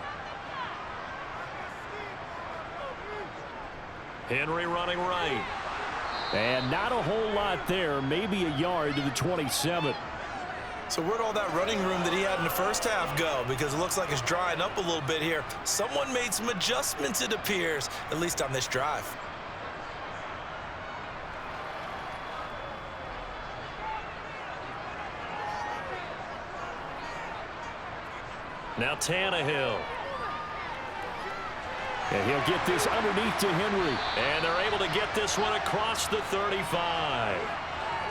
Henry running right. And not a whole lot there, maybe a yard to the 27. So where'd all that running room that he had in the first half go? Because it looks like it's drying up a little bit here. Someone made some adjustments, it appears, at least on this drive. Now Tannehill. And he'll get this underneath to Henry. And they're able to get this one across the 35.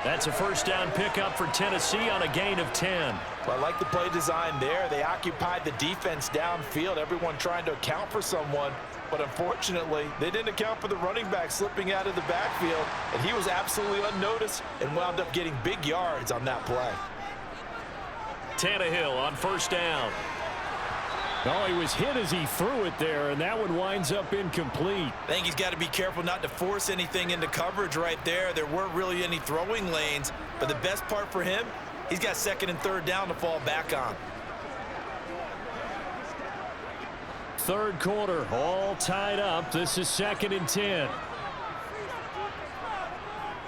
That's a first down pickup for Tennessee on a gain of 10. Well, I like the play design there. They occupied the defense downfield, everyone trying to account for someone. But unfortunately, they didn't account for the running back slipping out of the backfield, and he was absolutely unnoticed and wound up getting big yards on that play. Tannehill on first down. Oh, he was hit as he threw it there, and that one winds up incomplete. I think he's got to be careful not to force anything into coverage right there. There weren't really any throwing lanes, but the best part for him, he's got 2nd and 3rd down to fall back on. 3rd quarter, all tied up. This is 2nd and 10.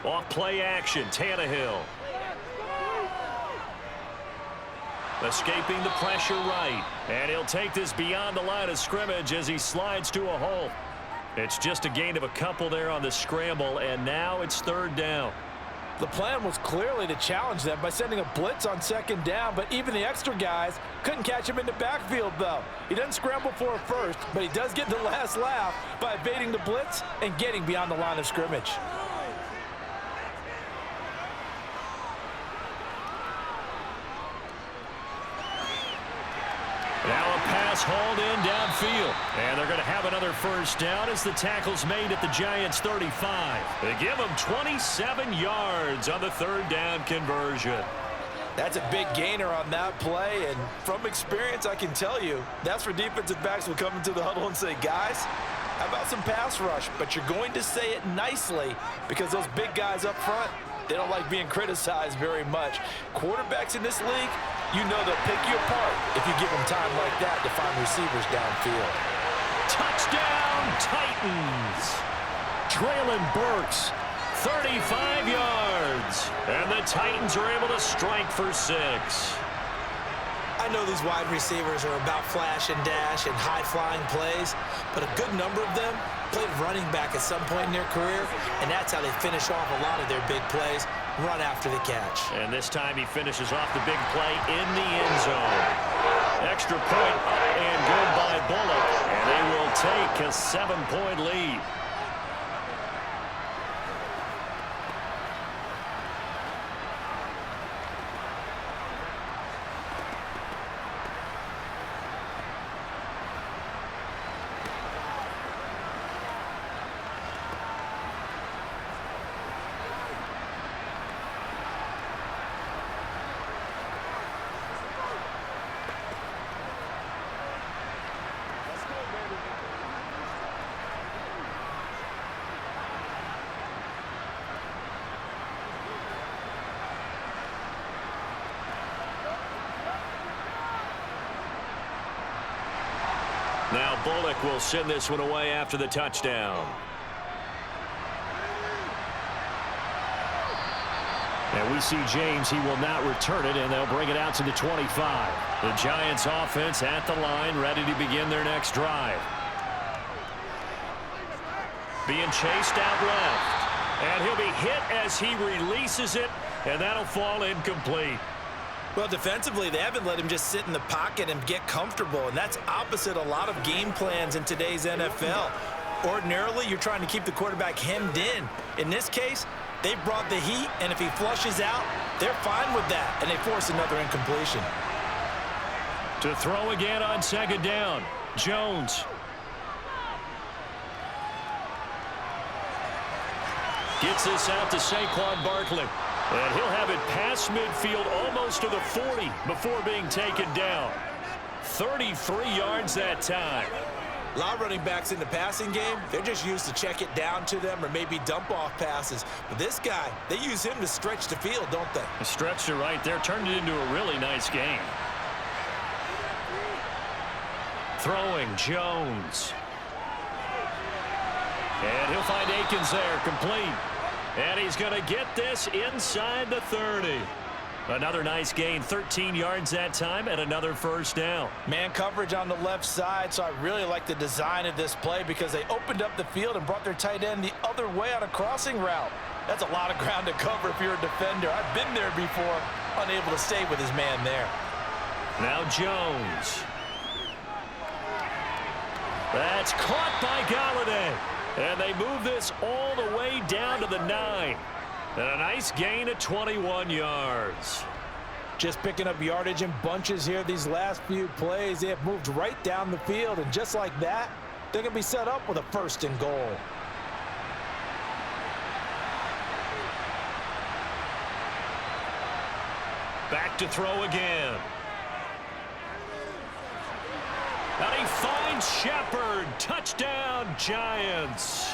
Off play action, Tannehill. Escaping the pressure right. And he'll take this beyond the line of scrimmage as he slides to a hole. It's just a gain of a couple there on the scramble, and now it's 3rd down. The plan was clearly to challenge them by sending a blitz on 2nd down, but even the extra guys couldn't catch him in the backfield, though. He doesn't scramble for a first, but he does get the last laugh by evading the blitz and getting beyond the line of scrimmage. Now a pass hauled in downfield. And they're going to have another first down as the tackle's made at the Giants' 35. They give them 27 yards on the 3rd down conversion. That's a big gainer on that play, and from experience, I can tell you, that's where defensive backs will come into the huddle and say, guys, how about some pass rush? But you're going to say it nicely because those big guys up front, they don't like being criticized very much. Quarterbacks in this league, you know they'll pick you apart if you give them time like that to find receivers downfield. Touchdown, Titans! Treylon Burks, 35 yards. And the Titans are able to strike for 6. I know these wide receivers are about flash and dash and high-flying plays, but a good number of them played running back at some point in their career, and that's how they finish off a lot of their big plays, run after the catch. And this time he finishes off the big play in the end zone. Extra point up and good by Bullock, and they will take a 7-point lead. Bullock will send this one away after the touchdown. And we see James, he will not return it, and they'll bring it out to the 25. The Giants offense at the line, ready to begin their next drive. Being chased out left. And he'll be hit as he releases it, and that'll fall incomplete. Well, defensively, they haven't let him just sit in the pocket and get comfortable, and that's opposite a lot of game plans in today's NFL. Ordinarily, you're trying to keep the quarterback hemmed in. In this case, they brought the heat, and if he flushes out, they're fine with that, and they force another incompletion. To throw again on second down, Jones. Gets this out to Saquon Barkley. And he'll have it past midfield almost to the 40 before being taken down. 33 yards that time. A lot of running backs in the passing game, they're just used to check it down to them or maybe dump off passes. But this guy, they use him to stretch the field, don't they? Stretched it right there, turned it into a really nice game. Throwing, Jones. And he'll find Akins there, complete. And he's going to get this inside the 30. Another nice gain, 13 yards that time, and another first down. Man coverage on the left side, so I really like the design of this play because they opened up the field and brought their tight end the other way on a crossing route. That's a lot of ground to cover if you're a defender. I've been there before, unable to stay with his man there. Now Jones. That's caught by Galladay. And they move this all the way down to the 9. And a nice gain of 21 yards. Just picking up yardage in bunches here these last few plays. They have moved right down the field, and just like that, they're going to be set up with a first and goal. Back to throw again. And he finds Shepard. Touchdown, Giants.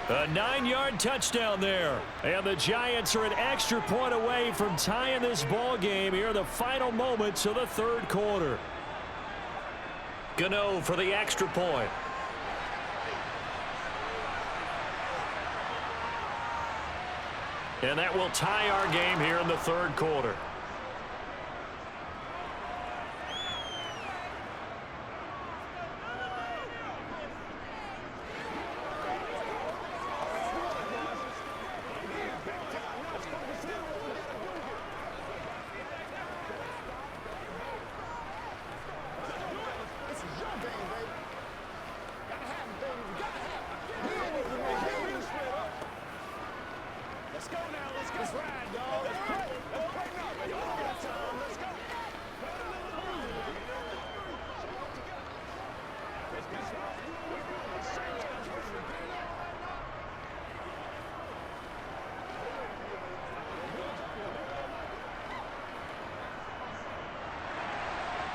A 9-yard touchdown there. And the Giants are an extra point away from tying this ball game here in the final moments of the third quarter. Gano for the extra point. And that will tie our game here in the third quarter.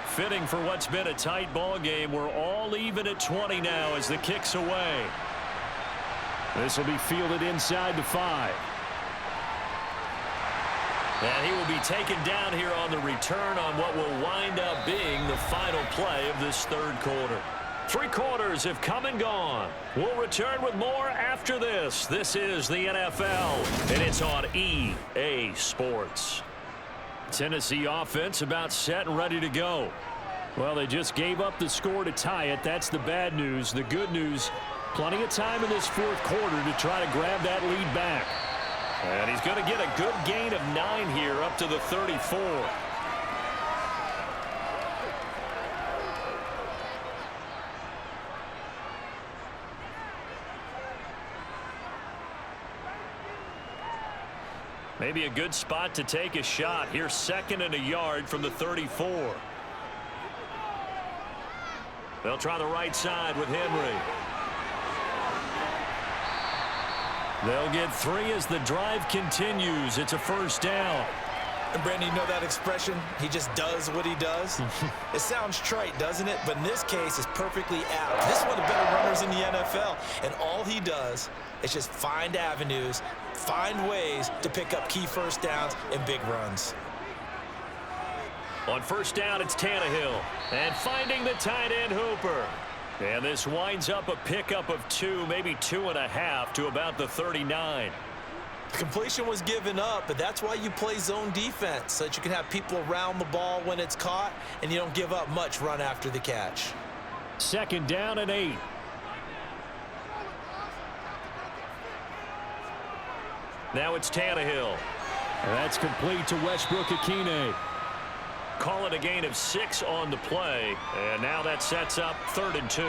Fitting for what's been a tight ball game. We're all even at 20 now as the kick's away. This will be fielded inside the 5. And he will be taken down here on the return on what will wind up being the final play of this third quarter. 3 quarters have come and gone. We'll return with more after this. This is the NFL, and it's on EA Sports. Tennessee offense about set and ready to go. Well, they just gave up the score to tie it. That's the bad news. The good news, plenty of time in this fourth quarter to try to grab that lead back. And he's going to get a good gain of 9 here up to the 34. Maybe a good spot to take a shot. Here's 2nd and a yard from the 34. They'll try the right side with Henry. They'll get 3 as the drive continues. It's a first down. And Brandon, you know that expression? He just does what he does. It sounds trite, doesn't it? But in this case, it's perfectly apt. This is one of the better runners in the NFL. And all he does is just find avenues, find ways to pick up key first downs and big runs. On first down, it's Tannehill. And finding the tight end Hooper. And this winds up a pickup of 2, maybe 2.5 to about the 39. The completion was given up, but that's why you play zone defense, so that you can have people around the ball when it's caught, and you don't give up much run after the catch. Second down and 8. Now it's Tannehill. That's complete to Westbrook-Akine. Call it a gain of 6 on the play, and now that sets up 3rd and 2.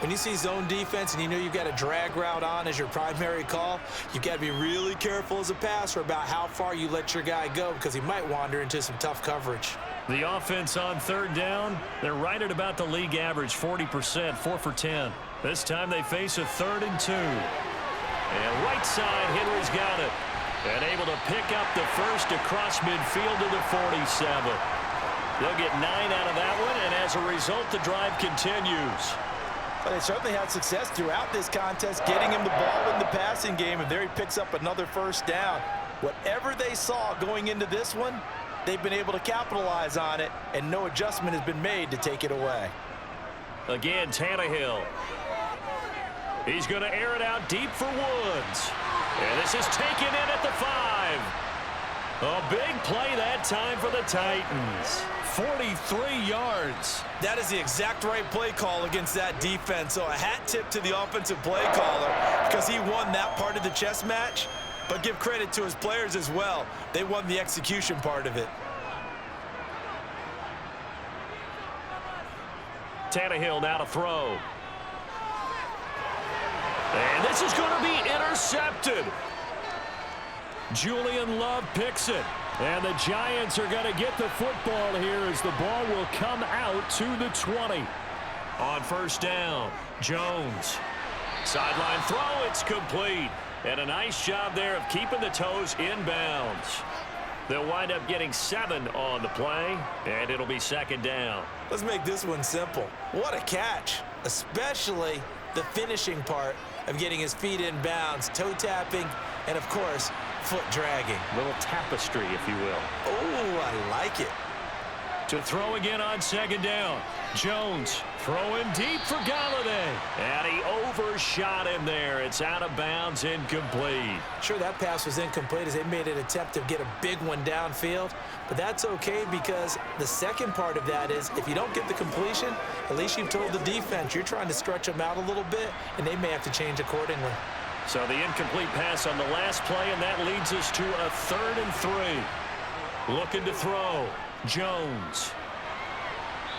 When you see zone defense and you know you've got a drag route on as your primary call, you've got to be really careful as a passer about how far you let your guy go because he might wander into some tough coverage. The offense on 3rd down, they're right at about the league average, 40%, 4 for 10. This time they face a 3rd and 2. And right side, Henry's got it. And able to pick up the first across midfield to the 47. They'll get 9 out of that one, and as a result, the drive continues. But they certainly had success throughout this contest, getting him the ball in the passing game, and there he picks up another first down. Whatever they saw going into this one, they've been able to capitalize on it, and no adjustment has been made to take it away. Again, Tannehill. He's going to air it out deep for Woods. And this is taken in at the 5. A big play that time for the Titans. 43 yards. That is the exact right play call against that defense. So a hat tip to the offensive play caller because he won that part of the chess match. But give credit to his players as well. They won the execution part of it. Tannehill now to throw. And this is going to be intercepted. Julian Love picks it. And the Giants are going to get the football here as the ball will come out to the 20. On first down, Jones. Sideline throw, it's complete. And a nice job there of keeping the toes in bounds. They'll wind up getting 7 on the play, and it'll be 2nd down. Let's make this one simple. What a catch, especially the finishing part of getting his feet in bounds, toe tapping, and of course, foot dragging. Little tapestry, if you will. Oh, I like it. To throw again on 2nd down. Jones throwing deep for Galladay. And he overshot him there. It's out of bounds, incomplete. Sure, that pass was incomplete as they made an attempt to get a big one downfield. But that's okay because the second part of that is if you don't get the completion, at least you've told the defense you're trying to stretch them out a little bit, and they may have to change accordingly. So the incomplete pass on the last play, and that leads us to a 3rd and 3. Looking to throw. Jones.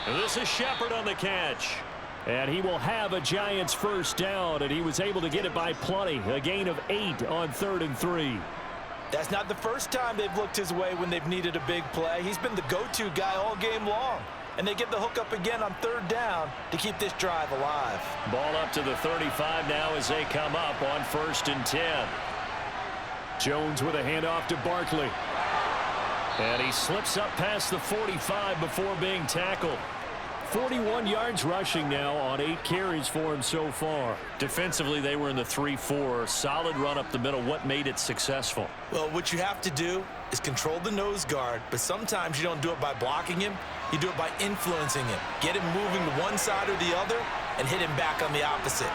This is Shepard on the catch. And he will have a Giants first down, and he was able to get it by plenty. A gain of 8 on 3rd and 3. That's not the first time they've looked his way when they've needed a big play. He's been the go-to guy all game long. And they get the hook up again on 3rd down to keep this drive alive. Ball up to the 35 now as they come up on 1st and 10. Jones with a handoff to Barkley. And he slips up past the 45 before being tackled. 41 yards rushing now on 8 carries for him so far. Defensively, they were in the 3-4. Solid run up the middle. What made it successful? Well, what you have to do is control the nose guard, but sometimes you don't do it by blocking him. You do it by influencing him. Get him moving to one side or the other and hit him back on the opposite.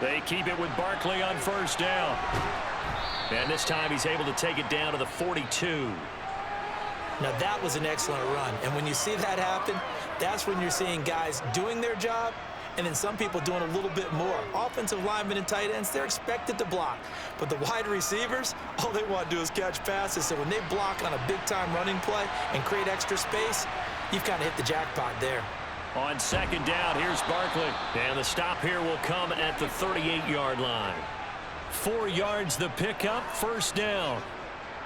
They keep it with Barkley on 1st down. And this time he's able to take it down to the 42. Now that was an excellent run. And when you see that happen, that's when you're seeing guys doing their job and then some people doing a little bit more. Offensive linemen and tight ends, they're expected to block. But the wide receivers, all they want to do is catch passes. So when they block on a big-time running play and create extra space, you've kind of hit the jackpot there. On 2nd down, here's Barkley. And the stop here will come at the 38-yard line. 4 yards the pickup, 1st down.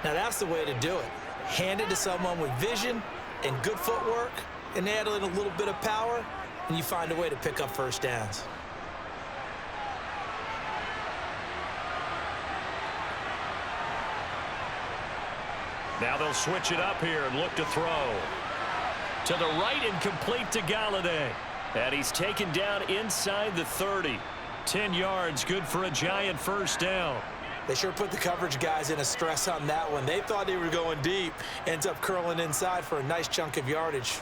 Now that's the way to do it. Hand it to someone with vision and good footwork and add in a little bit of power, and you find a way to pick up 1st downs. Now they'll switch it up here and look to throw. To the right and complete to Galladay. And he's taken down inside the 30. 10 yards, good for a Giant 1st down. They sure put the coverage guys in a stress on that one. They thought they were going deep. Ends up curling inside for a nice chunk of yardage.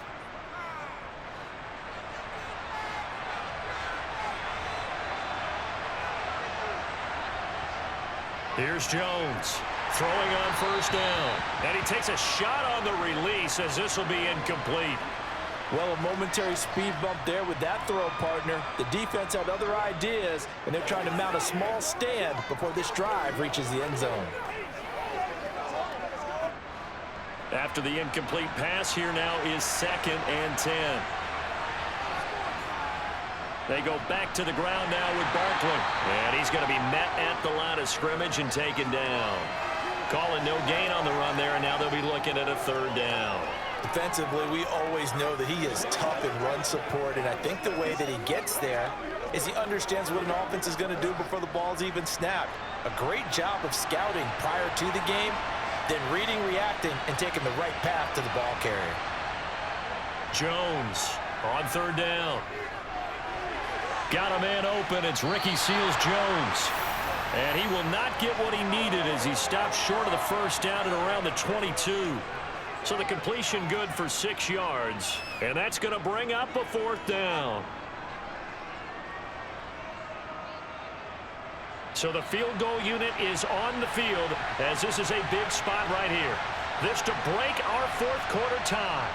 Here's Jones throwing on first down. And he takes a shot on the release as this will be incomplete. Well, a momentary speed bump there with that throw, partner. The defense had other ideas, and they're trying to mount a small stand before this drive reaches the end zone. After the incomplete pass, here now is 2nd and 10. They go back to the ground now with Barkley. And he's going to be met at the line of scrimmage and taken down. Calling no gain on the run there, and now they'll be looking at a 3rd down. Defensively, we always know that he is tough in run support, and I think the way that he gets there is he understands what an offense is going to do before the ball's even snapped. A great job of scouting prior to the game, then reading, reacting, and taking the right path to the ball carrier. Jones on 3rd down. Got a man open. It's Ricky Seals-Jones. And he will not get what he needed as he stops short of the 1st down at around the 22. So the completion good for 6 yards. And that's going to bring up a 4th down. So the field goal unit is on the field as this is a big spot right here. This to break our 4th quarter tie.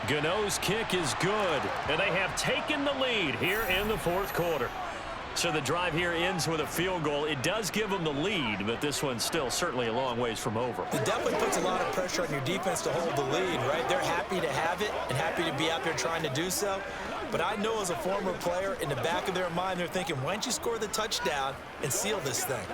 Gano's kick is good, and they have taken the lead here in the 4th quarter. So the drive here ends with a field goal. It does give them the lead, but this one's still certainly a long ways from over. It definitely puts a lot of pressure on your defense to hold the lead, right? They're happy to have it and happy to be out there trying to do so. But I know as a former player, in the back of their mind, they're thinking, why don't you score the touchdown and seal this thing?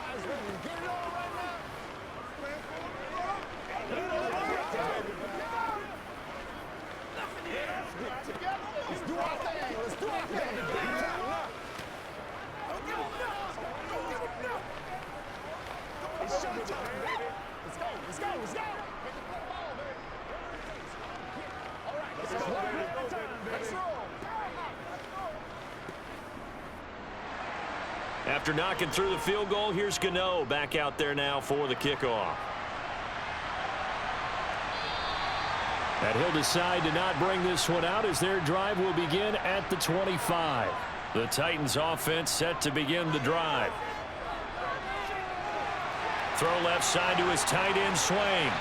After knocking through the field goal, here's Gano back out there now for the kickoff. And he'll decide to not bring this one out as their drive will begin at the 25. The Titans offense set to begin the drive. Throw left side to his tight end Swain.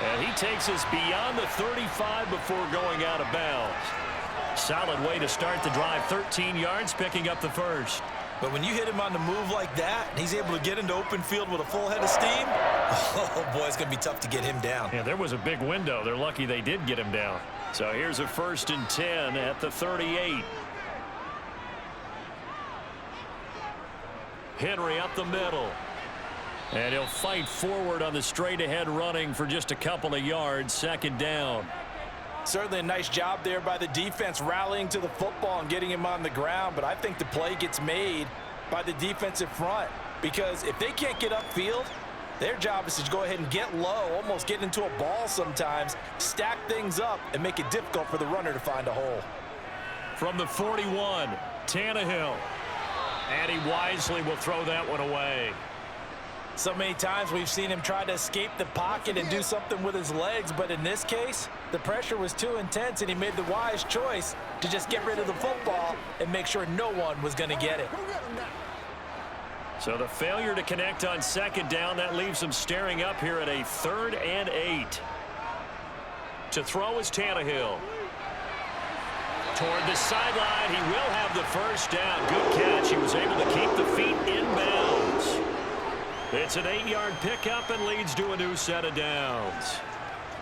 And he takes us beyond the 35 before going out of bounds. Solid way to start the drive. 13 yards, picking up the 1st. But when you hit him on the move like that, and he's able to get into open field with a full head of steam, oh, boy, it's going to be tough to get him down. Yeah, there was a big window. They're lucky they did get him down. So here's a 1st and 10 at the 38. Henry up the middle. And he'll fight forward on the straight-ahead running for just a couple of yards. 2nd down. Certainly a nice job there by the defense rallying to the football and getting him on the ground, but I think the play gets made by the defensive front because if they can't get upfield, their job is to go ahead and get low, almost get into a ball sometimes, stack things up, and make it difficult for the runner to find a hole. From the 41, Tannehill. And he wisely will throw that one away. So many times we've seen him try to escape the pocket and do something with his legs, but in this case, the pressure was too intense and he made the wise choice to just get rid of the football and make sure no one was going to get it. So the failure to connect on 2nd down, that leaves them staring up here at a 3rd and 8. To throw is Tannehill. Toward the sideline, he will have the 1st down. Good catch. He was able to keep the feet inbounds. It's an 8-yard pickup and leads to a new set of downs.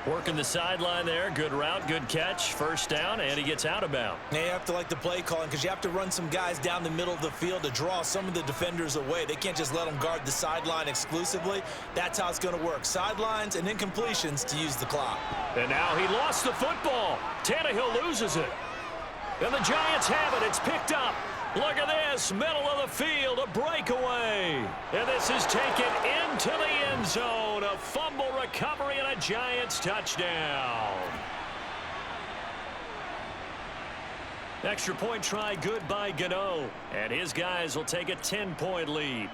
Working the sideline there. Good route, good catch. 1st down, and he gets out of bounds. Now you have to like the play calling because you have to run some guys down the middle of the field to draw some of the defenders away. They can't just let them guard the sideline exclusively. That's how it's going to work. Sidelines and incompletions to use the clock. And now he lost the football. Tannehill loses it. And the Giants have it. It's picked up. Look at this, middle of the field, a breakaway. And this is taken into the end zone. A fumble recovery and a Giants touchdown. Extra point try good by Gano. And his guys will take a 10-point lead.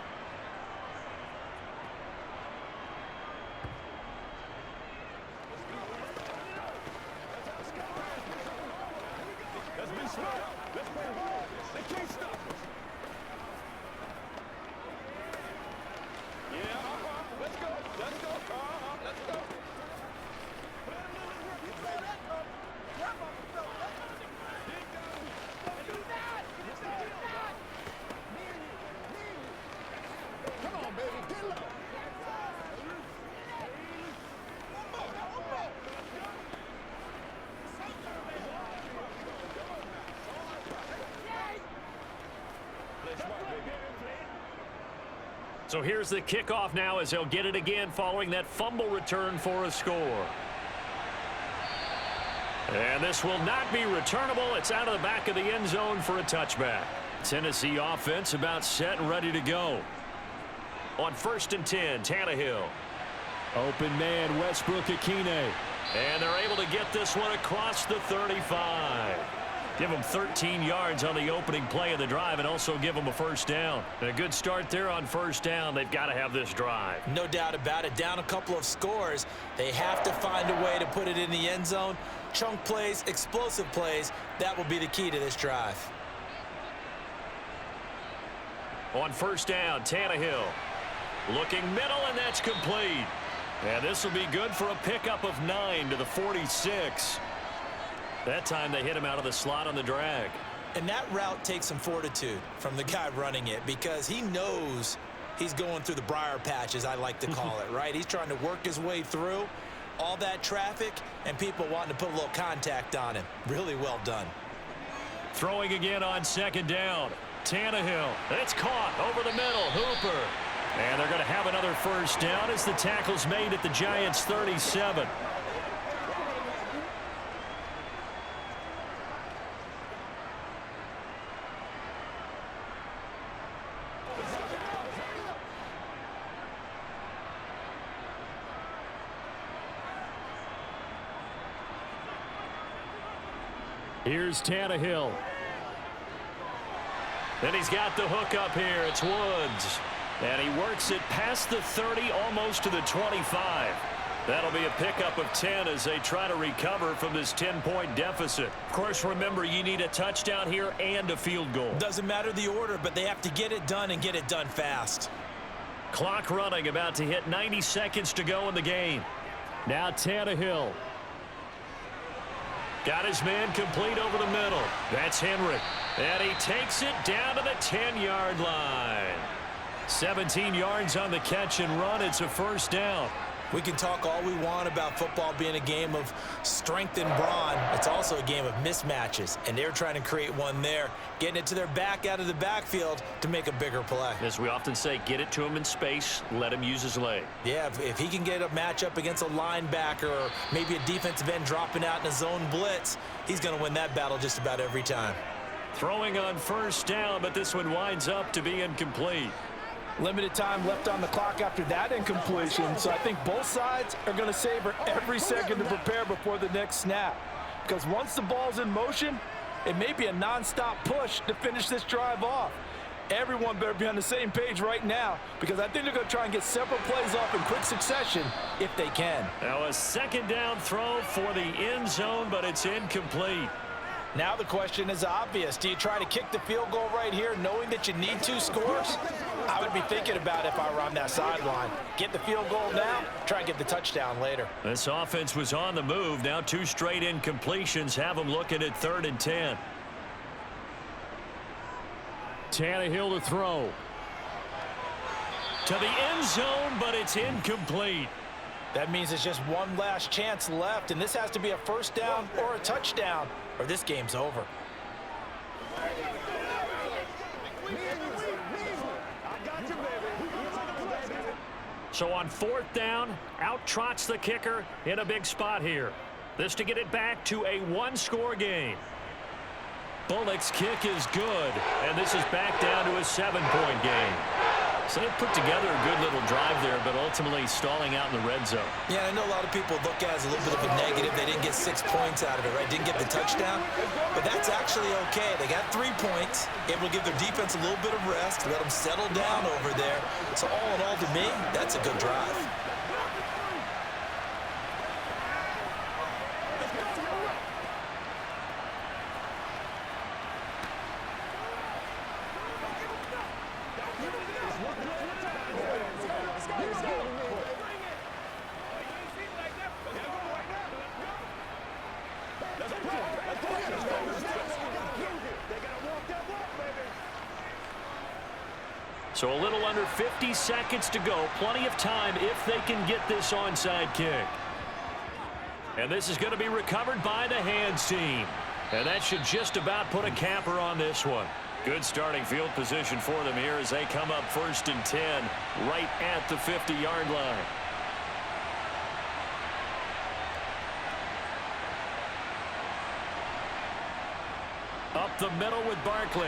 So here's the kickoff now as they'll get it again following that fumble return for a score. And this will not be returnable. It's out of the back of the end zone for a touchback. Tennessee offense about set and ready to go. On 1st and 10, Tannehill. Open man, Westbrook-Akine. And they're able to get this one across the 35. Give them 13 yards on the opening play of the drive and also give them a first down. And a good start there on first down. They've got to have this drive. No doubt about it. Down a couple of scores. They have to find a way to put it in the end zone. Chunk plays, explosive plays. That will be the key to this drive. On first down, Tannehill. Looking middle, and that's complete. And this will be good for a pickup of 9 to the 46. That time they hit him out of the slot on the drag. And that route takes some fortitude from the guy running it because he knows he's going through the briar patch, as I like to call it, right? He's trying to work his way through all that traffic and people wanting to put a little contact on him. Really well done. Throwing again on 2nd down. Tannehill. It's caught over the middle. Hooper. And they're going to have another first down as the tackle's made at the Giants' 37. Here's Tannehill. Then he's got the hook up here. It's Woods. And he works it past the 30, almost to the 25. That'll be a pickup of 10 as they try to recover from this 10-point deficit. Of course, remember, you need a touchdown here and a field goal. Doesn't matter the order, but they have to get it done and get it done fast. Clock running, about to hit 90 seconds to go in the game. Now Tannehill. Got his man complete over the middle. That's Henry. And he takes it down to the 10-yard line. 17 yards on the catch and run. It's a first down. We can talk all we want about football being a game of strength and brawn. It's also a game of mismatches, and they're trying to create one there, getting it to their back out of the backfield to make a bigger play. As we often say, get it to him in space, let him use his leg. Yeah, if he can get a matchup against a linebacker or maybe a defensive end dropping out in a zone blitz, he's going to win that battle just about every time. Throwing on first down, but this one winds up to be incomplete. Limited time left on the clock after that incompletion, so I think both sides are going to savor every second to prepare before the next snap. Because once the ball's in motion, it may be a nonstop push to finish this drive off. Everyone better be on the same page right now because I think they're going to try and get several plays off in quick succession if they can. Now a 2nd down throw for the end zone, but it's incomplete. Now the question is obvious. Do you try to kick the field goal right here knowing that you need 2 scores? I would be thinking about it if I were on that sideline. Get the field goal now, try and get the touchdown later. This offense was on the move. Now 2 straight incompletions have them looking at 3rd and 10. Tannehill to throw. To the end zone, but it's incomplete. That means it's just one last chance left, and this has to be a first down or a touchdown, or this game's over. So on 4th down, out trots the kicker in a big spot here. This to get it back to a 1-score game. Bullock's kick is good, and this is back down to a 7-point game. So they put together a good little drive there, but ultimately stalling out in the red zone. Yeah, I know a lot of people look at it as a little bit of a negative. They didn't get 6 points out of it, right? Didn't get the touchdown. But that's actually okay. They got 3 points, able to give their defense a little bit of rest, let them settle down over there. So all in all, to me, that's a good drive. So a little under 50 seconds to go. Plenty of time if they can get this onside kick. And this is going to be recovered by the hands team. And that should just about put a capper on this one. Good starting field position for them here as they come up 1st and 10 right at the 50-yard line. Up the middle with Barkley.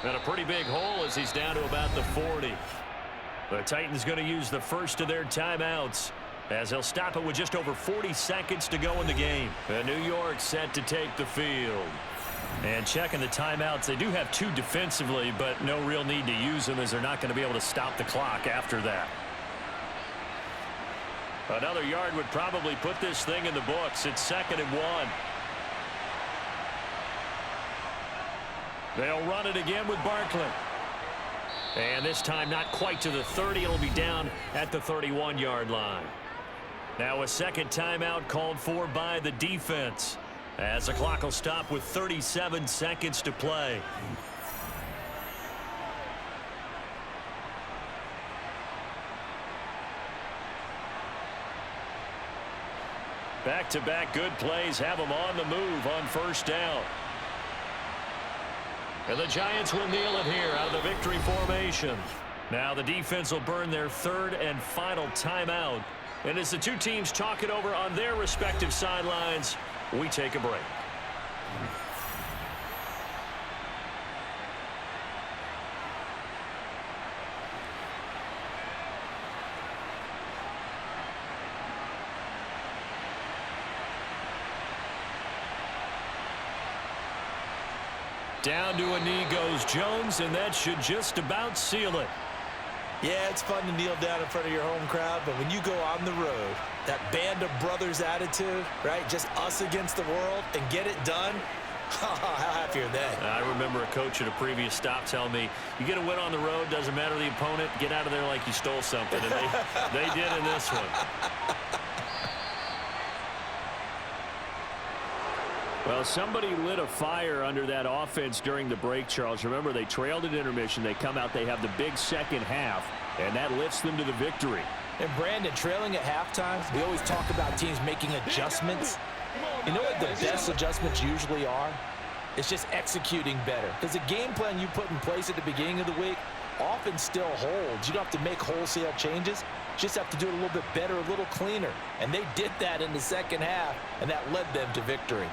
And a pretty big hole as he's down to about the 40. The Titans going to use the first of their timeouts as they'll stop it with just over 40 seconds to go in the game. And New York set to take the field. And checking the timeouts, they do have 2 defensively, but no real need to use them as they're not going to be able to stop the clock after that. Another yard would probably put this thing in the books. It's 2nd and 1. They'll run it again with Barkley. And this time not quite to the 30. It'll be down at the 31-yard line. Now a second timeout called for by the defense as the clock will stop with 37 seconds to play. Back-to-back good plays have them on the move on 1st down. And the Giants will kneel it here out of the victory formation. Now the defense will burn their 3rd and final timeout. And as the 2 teams talk it over on their respective sidelines, we take a break. Down to a knee goes Jones, and that should just about seal it. Yeah, it's fun to kneel down in front of your home crowd, but when you go on the road, that band of brothers attitude, right, just us against the world, and get it done, how happy are they? I remember a coach at a previous stop telling me, you get a win on the road, doesn't matter the opponent, get out of there like you stole something, and they did in this one. Well, somebody lit a fire under that offense during the break, Charles. Remember, they trailed at intermission. They come out, they have the big second half, and that lifts them to the victory. And Brandon, trailing at halftime, we always talk about teams making adjustments. You know what the best adjustments usually are? It's just executing better. Because the game plan you put in place at the beginning of the week often still holds. You don't have to make wholesale changes. Just have to do it a little bit better, a little cleaner. And they did that in the second half, and that led them to victory.